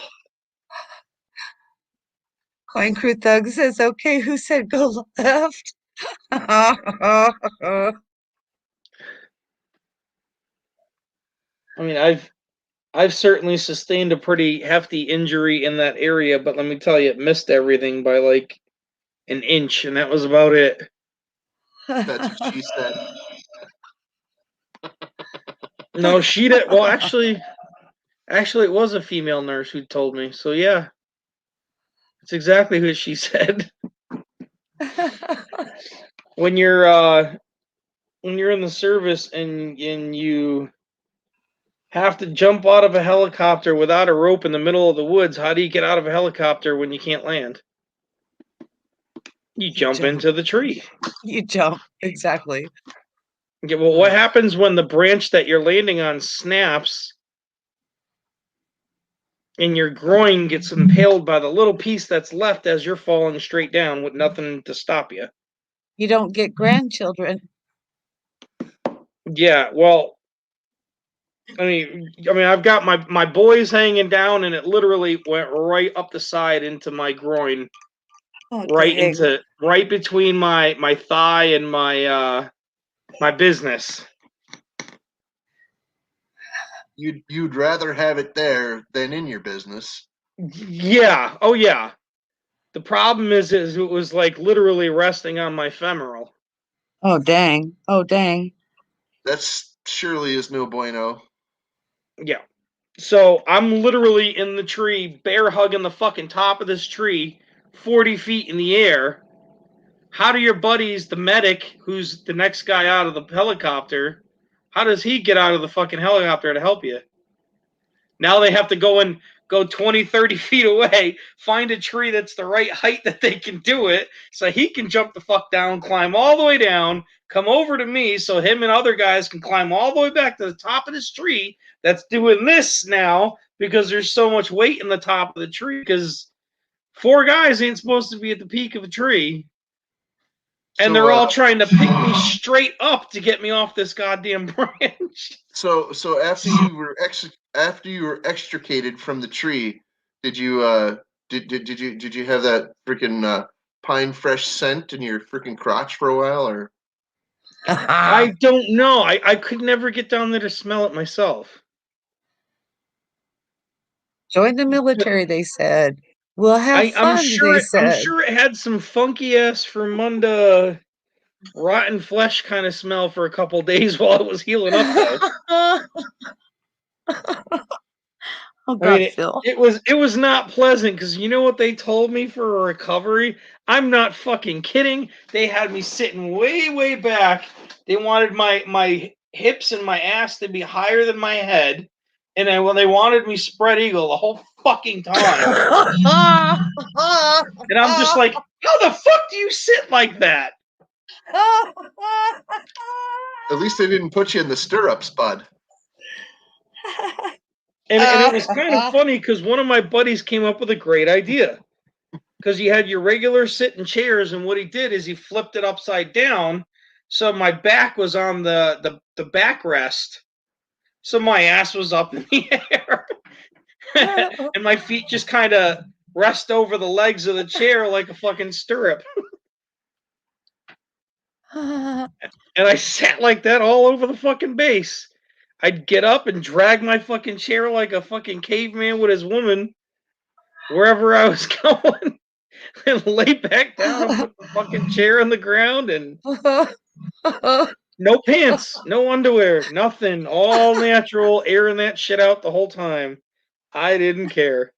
Coin Crew Thug says, okay, who said go left? I mean, I've certainly sustained a pretty hefty injury in that area, but let me tell you, it missed everything by like an inch, and that was about it. That's what she said. No, she did. Well, actually, it was a female nurse who told me. So yeah, it's exactly what she said. When you're in the service and you have to jump out of a helicopter without a rope in the middle of the woods, how do you get out of a helicopter when you can't land? You jump into the tree. You jump, exactly. Okay, well, what happens when the branch that you're landing on snaps and your groin gets impaled by the little piece that's left as you're falling straight down with nothing to stop you? You don't get grandchildren. Yeah, well, I mean, I've got my boys hanging down, and it literally went right up the side into my groin, Oh, right dang. into right between my thigh and my business. You'd rather have it there than in your business. Yeah. Oh yeah. The problem is it was like literally resting on my femoral. Oh, dang. Oh, dang. That's surely is no bueno. Yeah. So I'm literally in the tree, bear hugging the fucking top of this tree, 40 feet in the air. How do your buddies, the medic, who's the next guy out of the helicopter, how does he get out of the fucking helicopter to help you? Now they have to go 20, 30 feet away, find a tree that's the right height that they can do it, so he can jump the fuck down, climb all the way down, come over to me so him and other guys can climb all the way back to the top of this tree that's doing this now because there's so much weight in the top of the tree because 4 guys ain't supposed to be at the peak of a tree. And So, they're all trying to pick me straight up to get me off this goddamn branch. So after you were extricated from the tree, did you did you have that freaking pine fresh scent in your freaking crotch for a while, or? I don't know. I could never get down there to smell it myself. Join the military, they said. We'll have I'm fun, sure they said. I'm sure it had some funky ass Fermunda rotten flesh kind of smell for a couple days while it was healing up though. Oh, I God, mean, Phil. it was not pleasant because you know what they told me for a recovery? I'm not fucking kidding. They had me sitting way back. They wanted my hips and my ass to be higher than my head, and then when they wanted me spread eagle the whole fucking time. And I'm just like, how the fuck do you sit like that? At least they didn't put you in the stirrups, bud. And it was kind of funny because one of my buddies came up with a great idea. Because you had your regular sitting chairs, and what he did is he flipped it upside down, so my back was on the backrest, so my ass was up in the air, and my feet just kind of rest over the legs of the chair like a fucking stirrup. And I sat like that all over the fucking base. I'd get up and drag my fucking chair like a fucking caveman with his woman wherever I was going. And lay back down and put the fucking chair on the ground and no pants, no underwear, nothing. All natural, airing that shit out the whole time. I didn't care.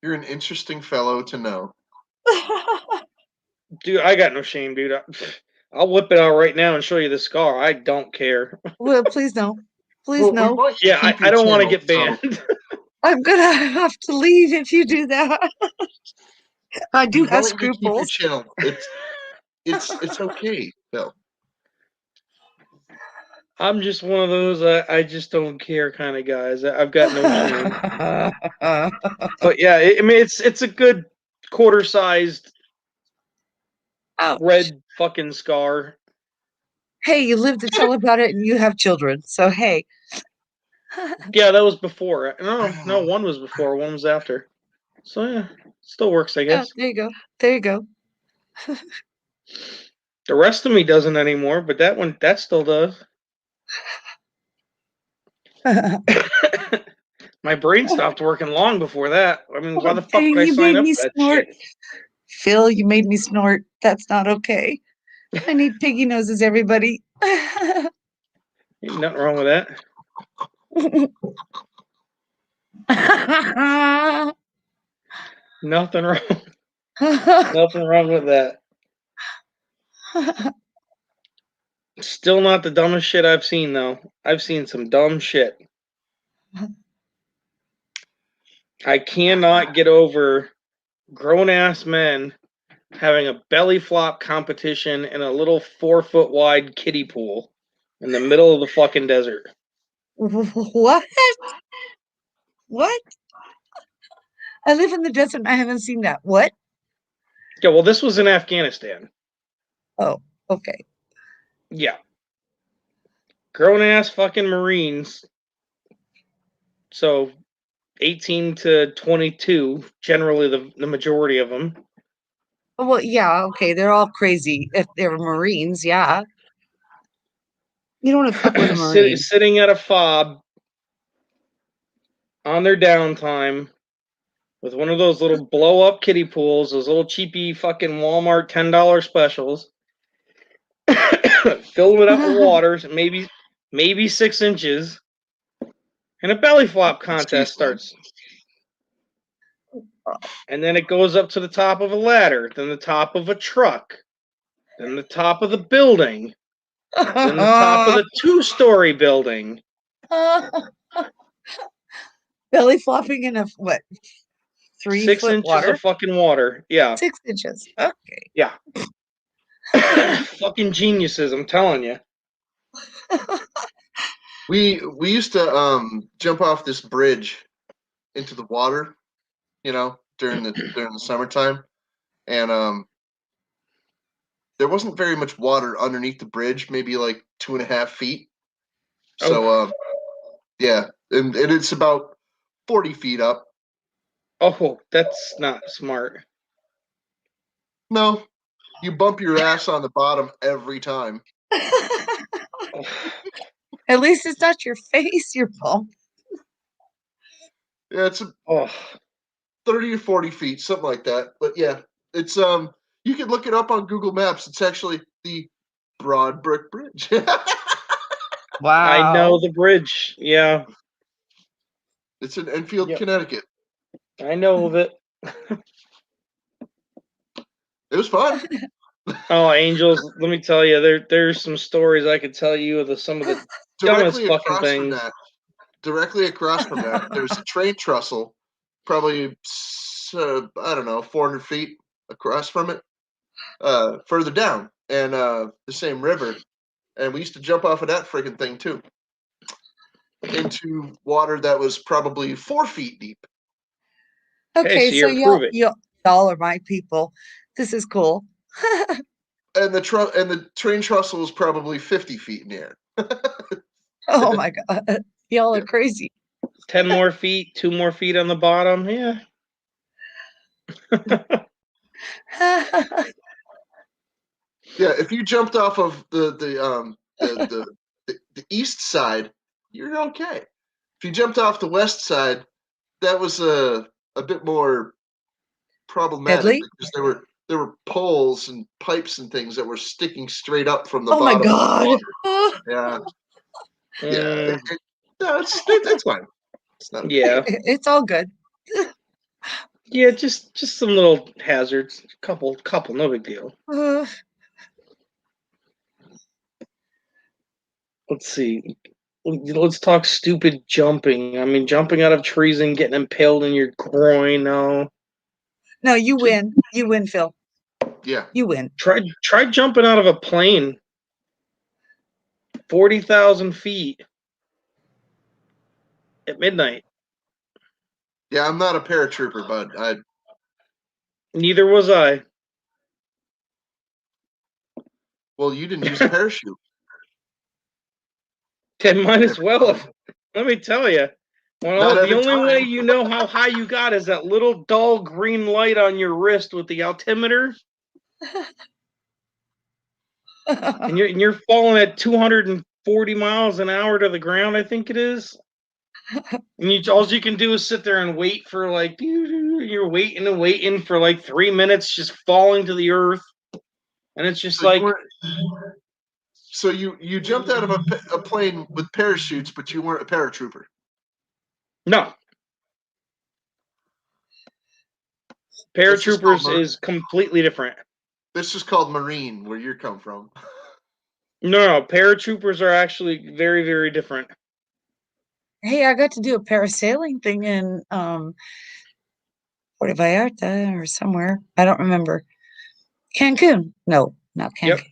You're an interesting fellow to know. Dude, I got no shame, dude. I'll whip it out right now and show you the scar. I don't care. Well, please no. Please Well, no. we want you to Yeah, keep I your don't want to channel, get banned. I'm gonna have to leave if you do that. I do You have want you to keep your scruples. channel. It's okay, Bill. I'm just one of those I just don't care kind of guys. I've got no shame. But yeah, I mean it's a good quarter-sized Ouch. red fucking scar. Hey, you live to tell about it and you have children. So hey. Yeah, that was before. No, one was before, one was after. So yeah, still works, I Oh, guess. there you go. There you go. The rest of me doesn't anymore, but that still does. My brain stopped working long before that. I mean, why the fuck Dang, would I you sign made up me for that snort. shit? Phil, you made me snort. That's not okay. I need piggy noses, everybody. Ain't nothing wrong with that. Nothing wrong. Nothing wrong with that. Still not the dumbest shit I've seen though. I've seen some dumb shit. I cannot get over grown ass men having a belly flop competition in a little 4 foot wide kiddie pool in the middle of the fucking desert. What? What? I live in the desert and I haven't seen that. What? Yeah, well, this was in Afghanistan. Oh, okay. Yeah. Grown ass fucking Marines. So 18 to 22, generally the majority of them. Well, yeah, okay. They're all crazy if they're Marines. Yeah. You don't want to fuck with a Marine. Sitting at a fob on their downtime with one of those little blow up kiddie pools, those little cheapy fucking Walmart $10 specials, filled it up with water, maybe 6 inches, and a belly flop contest starts. And then it goes up to the top of a ladder, then the top of a truck, then the top of the building, then the top of the 2-story building. Belly flopping in a what? 3 6 foot inches water? of fucking water. Yeah. 6 inches. Okay. Yeah. Fucking geniuses, I'm telling you. We used to jump off this bridge into the water, during the summertime, and there wasn't very much water underneath the bridge, maybe like 2.5 feet. So yeah, and it's about 40 feet up. Oh, that's not smart. No, you bump your ass on the bottom every time. At least it's not your face, your bump. Yeah, it's 30 or 40 feet, something like that. But yeah, it's you can look it up on Google Maps. It's actually the Broad Brook Bridge. Wow. I know the bridge. Yeah. It's in Enfield, Yep. Connecticut. I know of it. It was fun. Oh, Angels, let me tell you, there's some stories I could tell you of some of the dumbest fucking things. Directly across from that, there's a train trestle, probably I don't know, 400 feet across from it, further down, and the same river. And we used to jump off of that friggin' thing too, into water that was probably 4 feet deep. Okay, so so you're approving. y'all are my people. This is cool. And the train trestle was probably 50 feet in the air. Oh my God. Y'all are crazy. 10 more feet, 2 more feet on the bottom. Yeah. Yeah, if you jumped off of the east side, you're okay. If you jumped off the west side, that was a bit more problematic Deadly? because there were poles and pipes and things that were sticking straight up from the Oh my bottom of the God. water. Yeah, yeah, it's fine. It's not. Yeah. It's all good. Yeah, just some little hazards. Couple, no big deal. Let's see. let's talk stupid jumping. I mean, jumping out of trees and getting impaled in your groin. No, No, you win. You win, Phil. Yeah. You win. try jumping out of a plane, 40,000 feet at midnight. Yeah, I'm not a paratrooper, but Neither was I. well, you didn't use a parachute. Then might as well. Let me tell you. Not Well, the every only way time. you know how high you got is that little dull green light on your wrist with the altimeter, and you're falling at 240 miles an hour to the ground. I think it is. And all you can do is sit there and wait for like you're waiting and waiting for like 3 minutes, just falling to the earth, and it's just So like you weren't. So you jumped out of a plane with parachutes, but you weren't a paratrooper. no. That's just called Paratroopers is completely different. This is called Marine, where you come from. No, paratroopers are actually very, very different. Hey, I got to do a parasailing thing in Puerto Vallarta or somewhere. I don't remember. Cancun. No, not Yep. Cancun.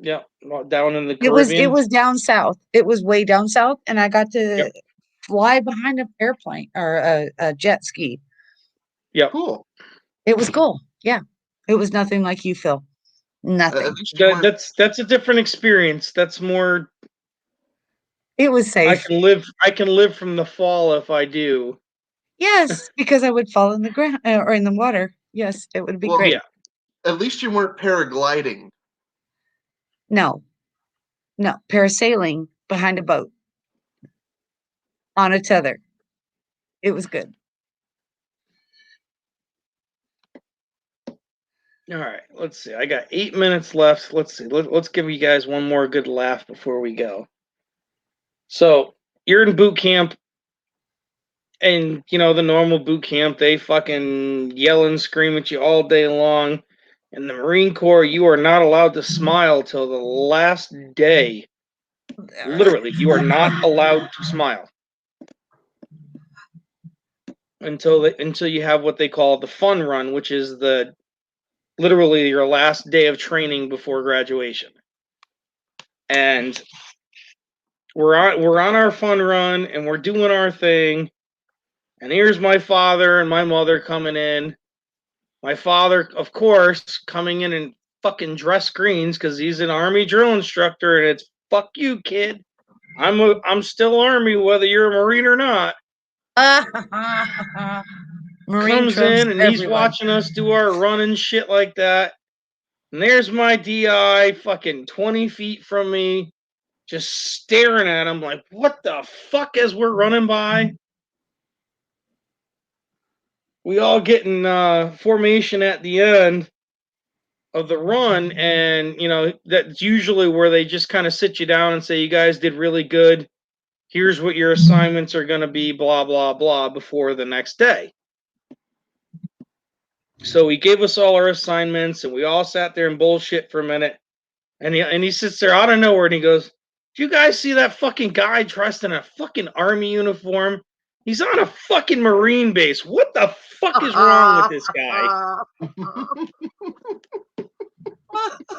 Yep, down in the It was Caribbean. down south. It was way down south, and I got to Yep. fly behind an airplane or a jet ski. Yep. Cool. It was cool. Yeah. It was nothing like you, Phil. Nothing. At least you weren't. That's a different experience. That's more. It was I safe. can live. I can live from the fall if I do. Yes, because I would fall in the ground or in the water. Yes, it would be Well, great. Yeah. At least you weren't paragliding. No, no, parasailing behind a boat on a tether. It was good. All right. Let's see. I got 8 minutes left. Let's see. Let's give you guys one more good laugh before we go. So you're in boot camp, and you know the normal boot camp. They fucking yell and scream at you all day long. In the Marine Corps, you are not allowed to smile till the last day. Literally, you are not allowed to smile until you have what they call the fun run, which is the literally your last day of training before graduation. And we're on our fun run and we're doing our thing. And here's my father and my mother coming in. My father, of course, coming in fucking dress greens because he's an Army drill instructor, and it's fuck you, kid. I'm still Army whether you're a Marine or not. Marine Comes trumps in and he's everyone. watching us do our run and shit like that. And there's my DI fucking 20 feet from me, just staring at him like, what the fuck, as we're running by? We all get in formation at the end of the run, and you know that's usually where they just kind of sit you down and say, you guys did really good, here's what your assignments are going to be, blah blah blah, before the next day. So he gave us all our assignments and we all sat there and bullshit for a minute, and he sits there out of nowhere and he goes, do you guys see that fucking guy dressed in a fucking Army uniform? He's on a fucking Marine base. What the fuck is wrong with this guy?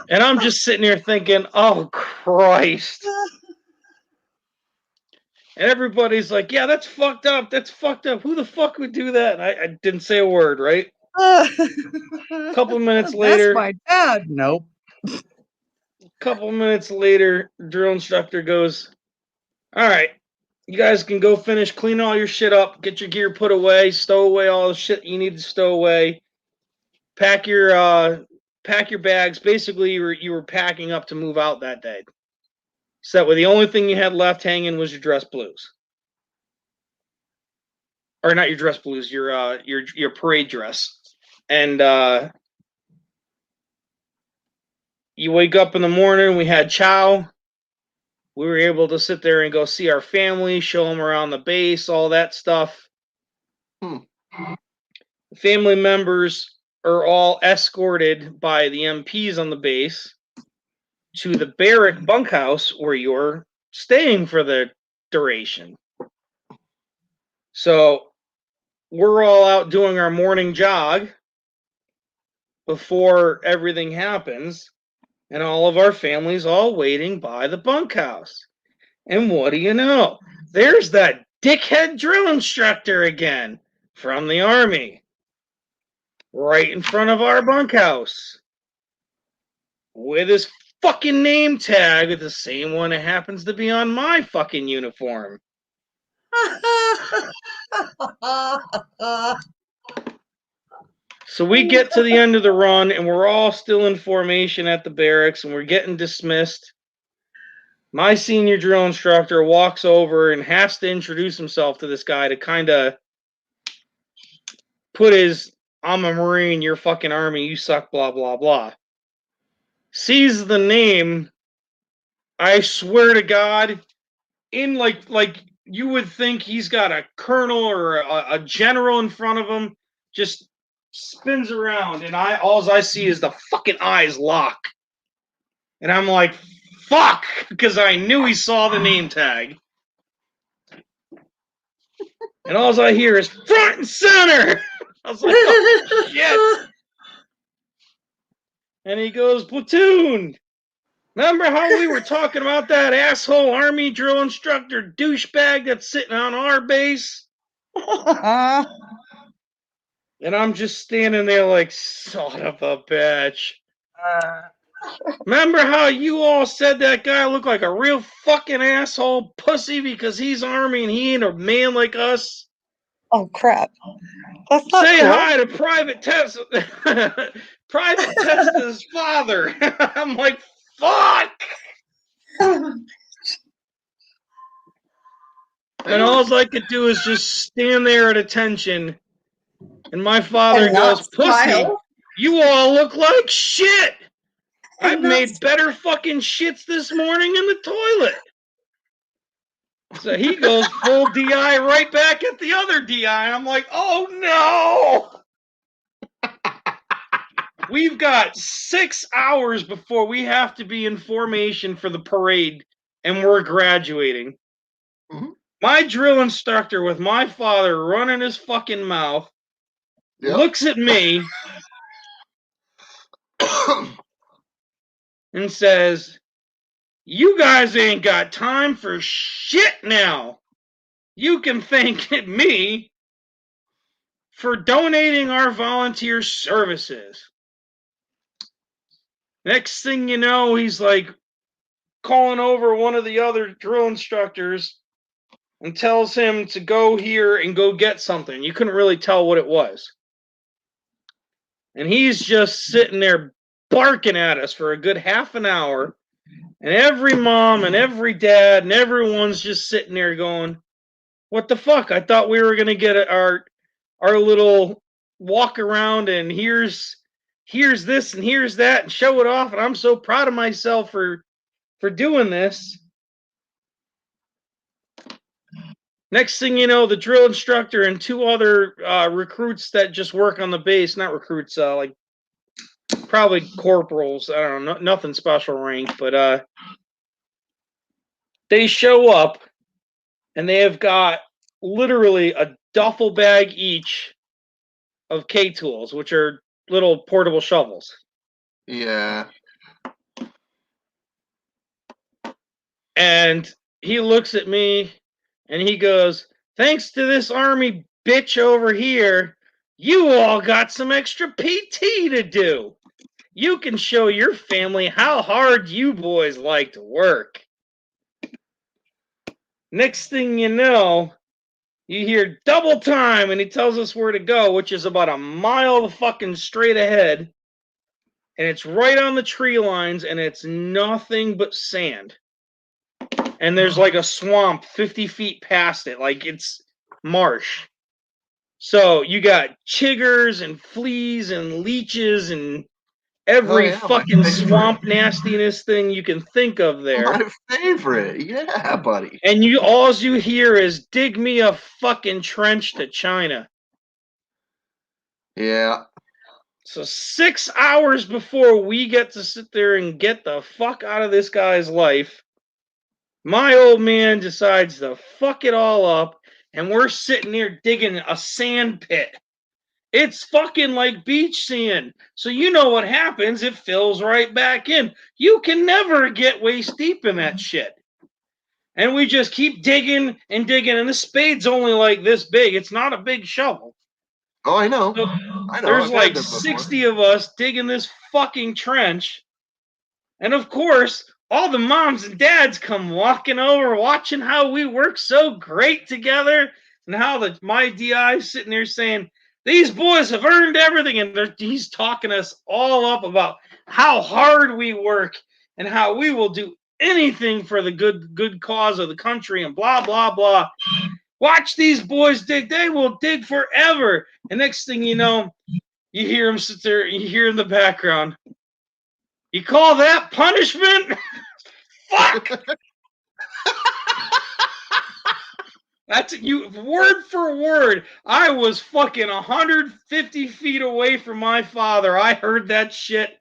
And I'm just sitting here thinking, oh, Christ. And everybody's like, yeah, that's fucked up. That's fucked up. Who the fuck would do that? And I didn't say a word, right? A Couple minutes later. That's my dad. Nope. Couple minutes later, drill instructor goes, all right, you guys can go finish, clean all your shit up, get your gear put away, stow away all the shit you need to stow away, pack your bags. Basically, you were packing up to move out that day. So that way, the only thing you had left hanging was your dress blues, or not your dress blues, your parade dress. And you wake up in the morning. We had chow. We were able to sit there and go see our family, show them around the base, all that stuff. Family members are all escorted by the MPs on the base to the barrack bunkhouse where you're staying for the duration. So we're all out doing our morning jog before everything happens, and all of our families all waiting by the bunkhouse. And what do you know? There's that dickhead drill instructor again from the Army right in front of our bunkhouse with his fucking name tag, the same one that happens to be on my fucking uniform. So we get to the end of the run and we're all still in formation at the barracks and we're getting dismissed. My senior drill instructor walks over and has to introduce himself to this guy to kind of put his, I'm a Marine, you're fucking Army, you suck, blah, blah, blah. Sees the name, I swear to God, in like you would think he's got a colonel or a general in front of him, just spins around, and all I see is the fucking eyes lock. And I'm like, fuck, because I knew he saw the name tag. And all I hear is front and center. I was like, oh, shit. And he goes, platoon. Remember how we were talking about that asshole Army drill instructor douchebag that's sitting on our base? And I'm just standing there like, son of a bitch. Remember how you all said that guy looked like a real fucking asshole pussy because he's Army and he ain't a man like us? Oh crap! That's not Say cool. hi to Private Testa's father. I'm like, fuck! And all I could do is just stand there at attention. And my father And not goes, pussy, smile. you all look like shit. I've And not made better fucking shits this morning in the toilet. So he goes full DI right back at the other DI. I'm like, oh no! We've got 6 hours before we have to be in formation for the parade, and we're graduating. Mhm. My drill instructor with my father running his fucking mouth looks at me and says, you guys ain't got time for shit now. You can thank me for donating our volunteer services. Next thing you know, he's like calling over one of the other drill instructors and tells him to go here and go get something. You couldn't really tell what it was. And he's just sitting there barking at us for a good half an hour. And every mom and every dad and everyone's just sitting there going, what the fuck? I thought we were going to get our little walk around and here's this and here's that and show it off. And I'm so proud of myself for doing this. Next thing you know, the drill instructor and 2 other recruits that just work on the base, not recruits, like probably corporals, I don't know, nothing special rank, but they show up and they have got literally a duffel bag each of K-tools, which are little portable shovels. Yeah. And he looks at me and he goes, thanks to this Army bitch over here, you all got some extra PT to do. You can show your family how hard you boys like to work. Next thing you know, you hear double time and he tells us where to go, which is about a mile fucking straight ahead. And it's right on the tree lines and it's nothing but sand. And there's like a swamp 50 feet past it, like it's marsh. So you got chiggers and fleas and leeches and every fucking swamp nastiness thing you can think of there. My favorite. Yeah, buddy. And all you hear is dig me a fucking trench to China. Yeah. So 6 hours before we get to sit there and get the fuck out of this guy's life, My old man decides to fuck it all up, and we're sitting there digging a sand pit. It's fucking like beach sand. So you know what happens. It fills right back in. You can never get waist deep in that shit. And we just keep digging and digging. And the spade's only like this big. It's not a big shovel. Oh, I know. So I know. there's I've like had them before. 60 of us digging this fucking trench. And of course, all the moms and dads come walking over, watching how we work so great together, and how my DI's sitting there saying, these boys have earned everything. And he's talking us all up about how hard we work and how we will do anything for the good cause of the country and blah, blah, blah. Watch these boys dig. They will dig forever. And next thing you know, you hear them sit there, you hear in the background, you call that punishment? Fuck! That's you word for word. I was fucking 150 feet away from my father. I heard that shit.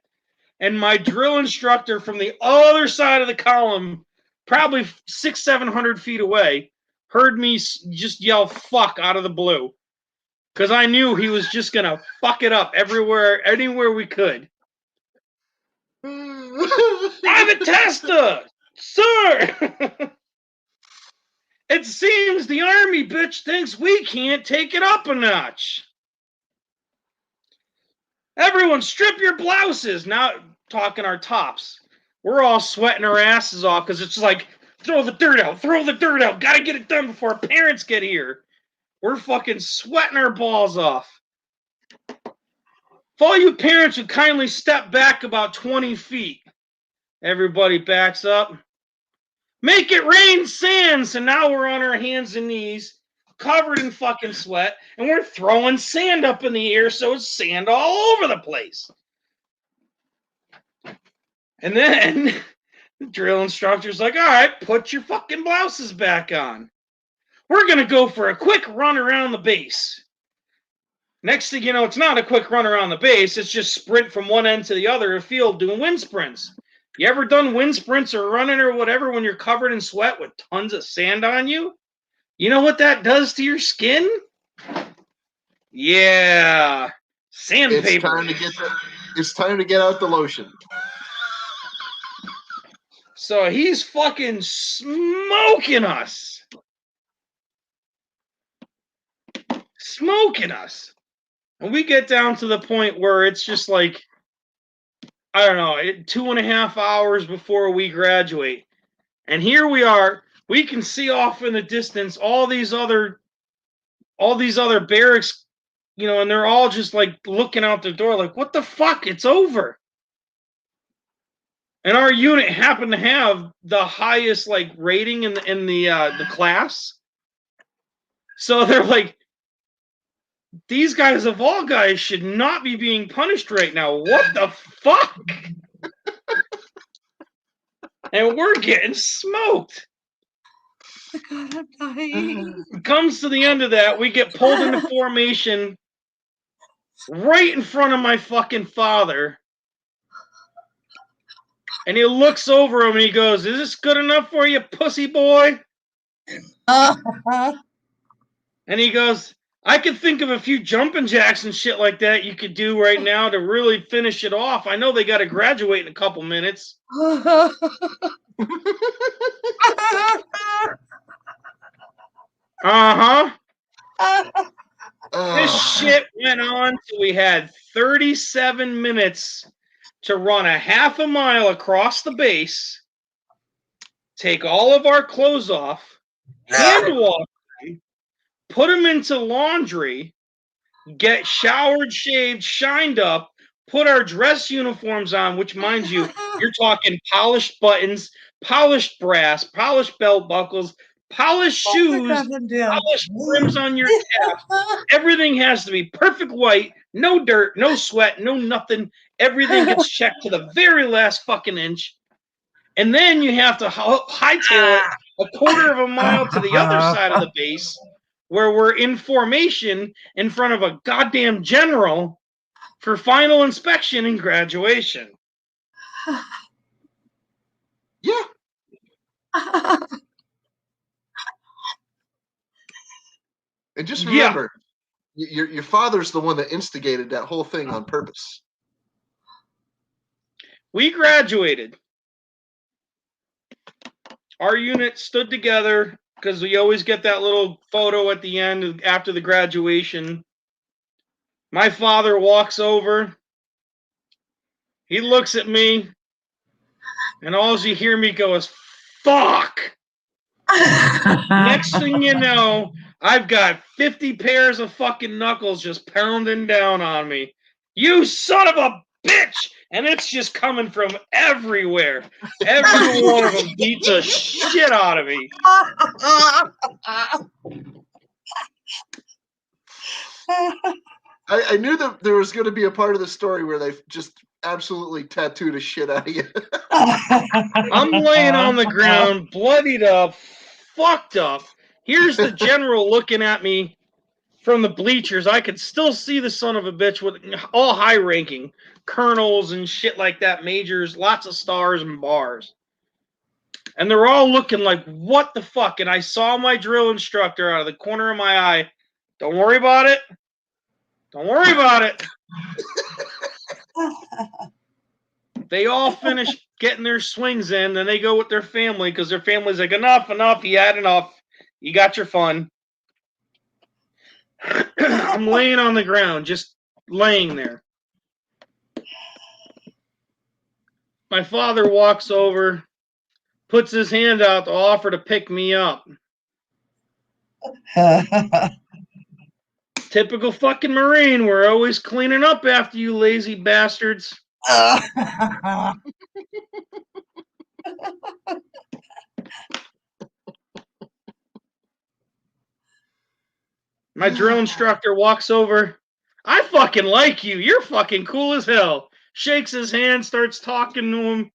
And my drill instructor from the other side of the column, probably 600-700 feet away, heard me just yell fuck out of the blue. Because I knew he was just going to fuck it up everywhere, anywhere we could. Private Testa! Sir! It seems the army bitch thinks we can't take it up a notch. Everyone strip your blouses. Now talking our tops. We're all sweating our asses off because it's like, throw the dirt out, throw the dirt out. Gotta get it done before our parents get here. We're fucking sweating our balls off. If all you parents would kindly step back about 20 feet. Everybody backs up. Make it rain sand. So now we're on our hands and knees, covered in fucking sweat, and we're throwing sand up in the air so it's sand all over the place. And then the drill instructor's like, all right, put your fucking blouses back on. We're going to go for a quick run around the base. Next thing you know, it's not a quick run around the base. It's just sprint from one end to the other of the field doing wind sprints. You ever done wind sprints or running or whatever when you're covered in sweat with tons of sand on you? You know what that does to your skin? Yeah. Sandpaper. It's time to get out the lotion. So he's fucking smoking us. Smoking us. And we get down to the point where it's just like, I don't know, 2.5 hours before we graduate. And here we are. We can see off in the distance all these other barracks, you know, and they're all just like looking out the door like, what the fuck? It's over. And our unit happened to have the highest like rating in the class. So they're like, these guys of all guys should not be being punished right now. What the fuck? And we're getting smoked. God, I'm dying. It comes to the end of that, we get pulled into formation right in front of my fucking father. And he looks over him and he goes, is this good enough for you, pussy boy? And he goes, I could think of a few jumping jacks and shit like that you could do right now to really finish it off. I know they got to graduate in a couple minutes. Uh-huh. This shit went on till we had 37 minutes to run a half a mile across the base, take all of our clothes off, hand wash them, put them into laundry, get showered, shaved, shined up, put our dress uniforms on, which, mind you, you're talking polished buttons, polished brass, polished belt buckles, polished shoes, polished rims on your cap. Everything has to be perfect white, no dirt, no sweat, no nothing. Everything gets checked to the very last fucking inch. And then you have to hightail it a quarter of a mile to the other side of the base where we're in formation in front of a goddamn general for final inspection and graduation. Yeah. And just Yeah. remember, your father's the one that instigated that whole thing on purpose. We graduated. Our unit stood together because we always get that little photo at the end after the graduation. My father walks over. He looks at me, and all you hear me go is, fuck! Next thing you know, I've got 50 pairs of fucking knuckles just pounding down on me. You son of a bitch! And it's just coming from everywhere. Every one of them beats the shit out of me. I knew that there was going to be a part of the story where they just absolutely tattooed a shit out of you. I'm laying on the ground, bloodied up, fucked up. Here's the general looking at me from the bleachers. I could still see the son of a bitch with all high ranking colonels and shit like that, majors, lots of stars and bars. And they're all looking like, what the fuck? And I saw my drill instructor out of the corner of my eye. Don't worry about it. Don't worry about it. They all finish getting their swings in, then they go with their family because their family's like, enough, you had enough. You got your fun. I'm laying on the ground, just laying there. My father walks over, puts his hand out to offer to pick me up. Typical fucking Marine. We're always cleaning up after you lazy bastards. My drill instructor walks over. I fucking like you. You're fucking cool as hell. Shakes his hand, starts talking to him.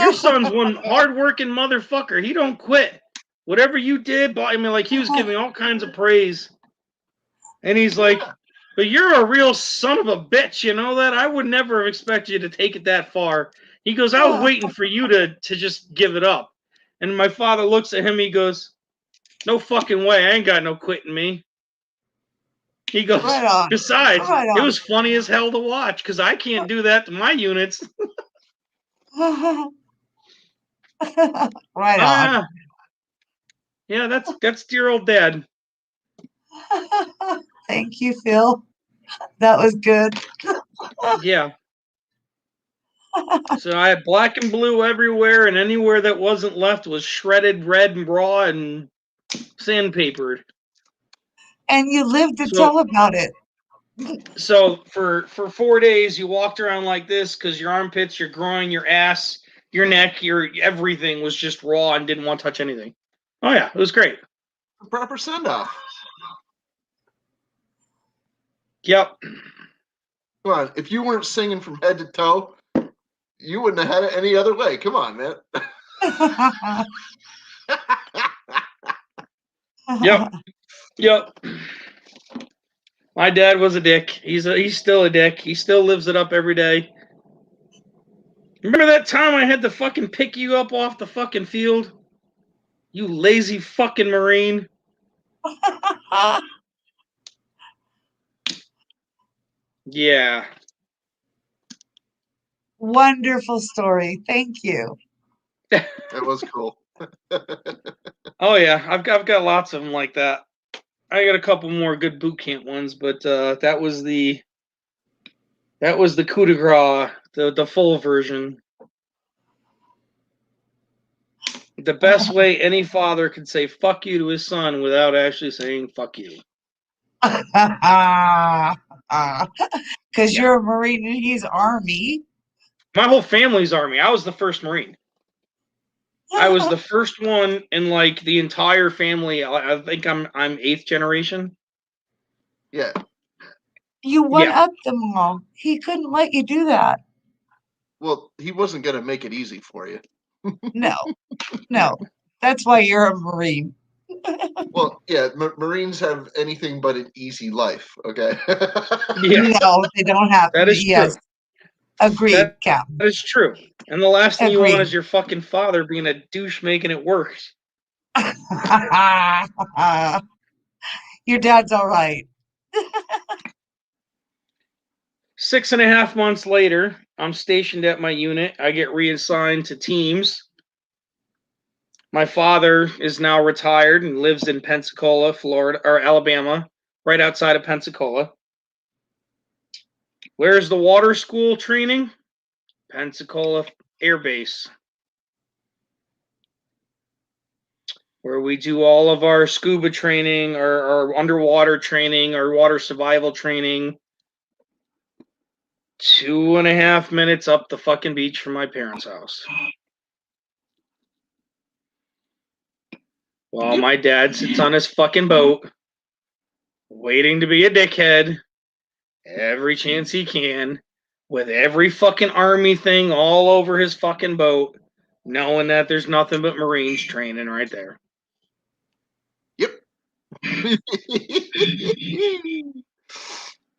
Your son's one hardworking motherfucker. He don't quit. Whatever you did, I mean, like, he was giving all kinds of praise. And he's like, but you're a real son of a bitch, you know that? I would never have expected you to take it that far. He goes, I was waiting for you to just give it up. And my father looks at him, he goes, no fucking way, I ain't got no quit in me. He goes, Right besides, Right it was funny as hell to watch, because I can't do that to my units. Right on. Yeah, that's dear old dad. Thank you, Phil. That was good. Yeah. So I had black and blue everywhere, and anywhere that wasn't left was shredded red and raw and sandpapered. And you lived to So- tell about it. So for 4 days, you walked around like this because your armpits, your groin, your ass, your neck, your everything was just raw and didn't want to touch anything. Oh yeah, it was great. The proper send off. Yep. Come on, if you weren't singing from head to toe, you wouldn't have had it any other way. Come on, man. Yep. My dad was a dick. He's still a dick. He still lives it up every day. Remember that time I had to fucking pick you up off the fucking field? You lazy fucking Marine. Yeah. Wonderful story. Thank you. That was cool. Oh yeah, I've got lots of them like that. I got a couple more good boot camp ones, but that was the coup de grace, the full version. The best way any father could say fuck you to his son without actually saying fuck you. Because you're a Marine and he's Army. My whole family's Army. I was the first Marine. I was the first one in like the entire family. I think I'm 8th generation. Yeah. You went up them all. He couldn't let you do that. Well, he wasn't going to make it easy for you. No. That's why you're a Marine. Well, yeah, Marines have anything but an easy life, okay? Yeah. No, they don't have That is yes. true. Agreed, Cap. That is true. And the last thing you want Agreed. is your fucking father being a douche making it worse. Your dad's all right. 6.5 months later, I'm stationed at my unit. I get reassigned to teams. My father is now retired and lives in Pensacola, Florida, or Alabama, right outside of Pensacola. Where's the water school training? Pensacola Air Base, where we do all of our scuba training, our underwater training, our water survival training. 2.5 minutes up the fucking beach from my parents' house. While my dad sits on his fucking boat, waiting to be a dickhead every chance he can, with every fucking army thing all over his fucking boat, knowing that there's nothing but Marines training right there. Yep.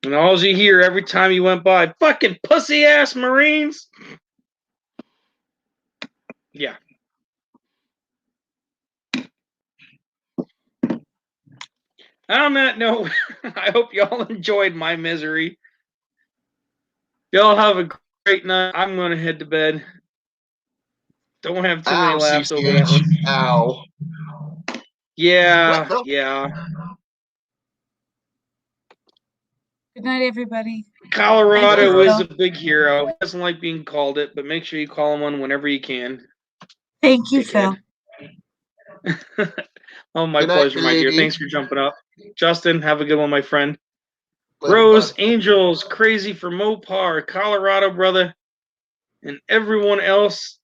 And all you hear every time you went by, fucking pussy ass Marines. Yeah. On that note, I hope y'all enjoyed my misery. Y'all have a great night. I'm going to head to bed. Don't have too many Ow, laughs over that one. CCH. Ow. Yeah, What the- yeah. Good night, everybody. Colorado Thank you, is Phil. a big hero. He doesn't like being called it, but make sure you call him one whenever you can. Thank you, Phil. Dickhead. Oh, my Good night, pleasure, my dear. lady. Thanks for jumping up. Justin, have a good one, my friend. Later, Rose, bud. Angels, Crazy for Mopar, Colorado, brother, and everyone else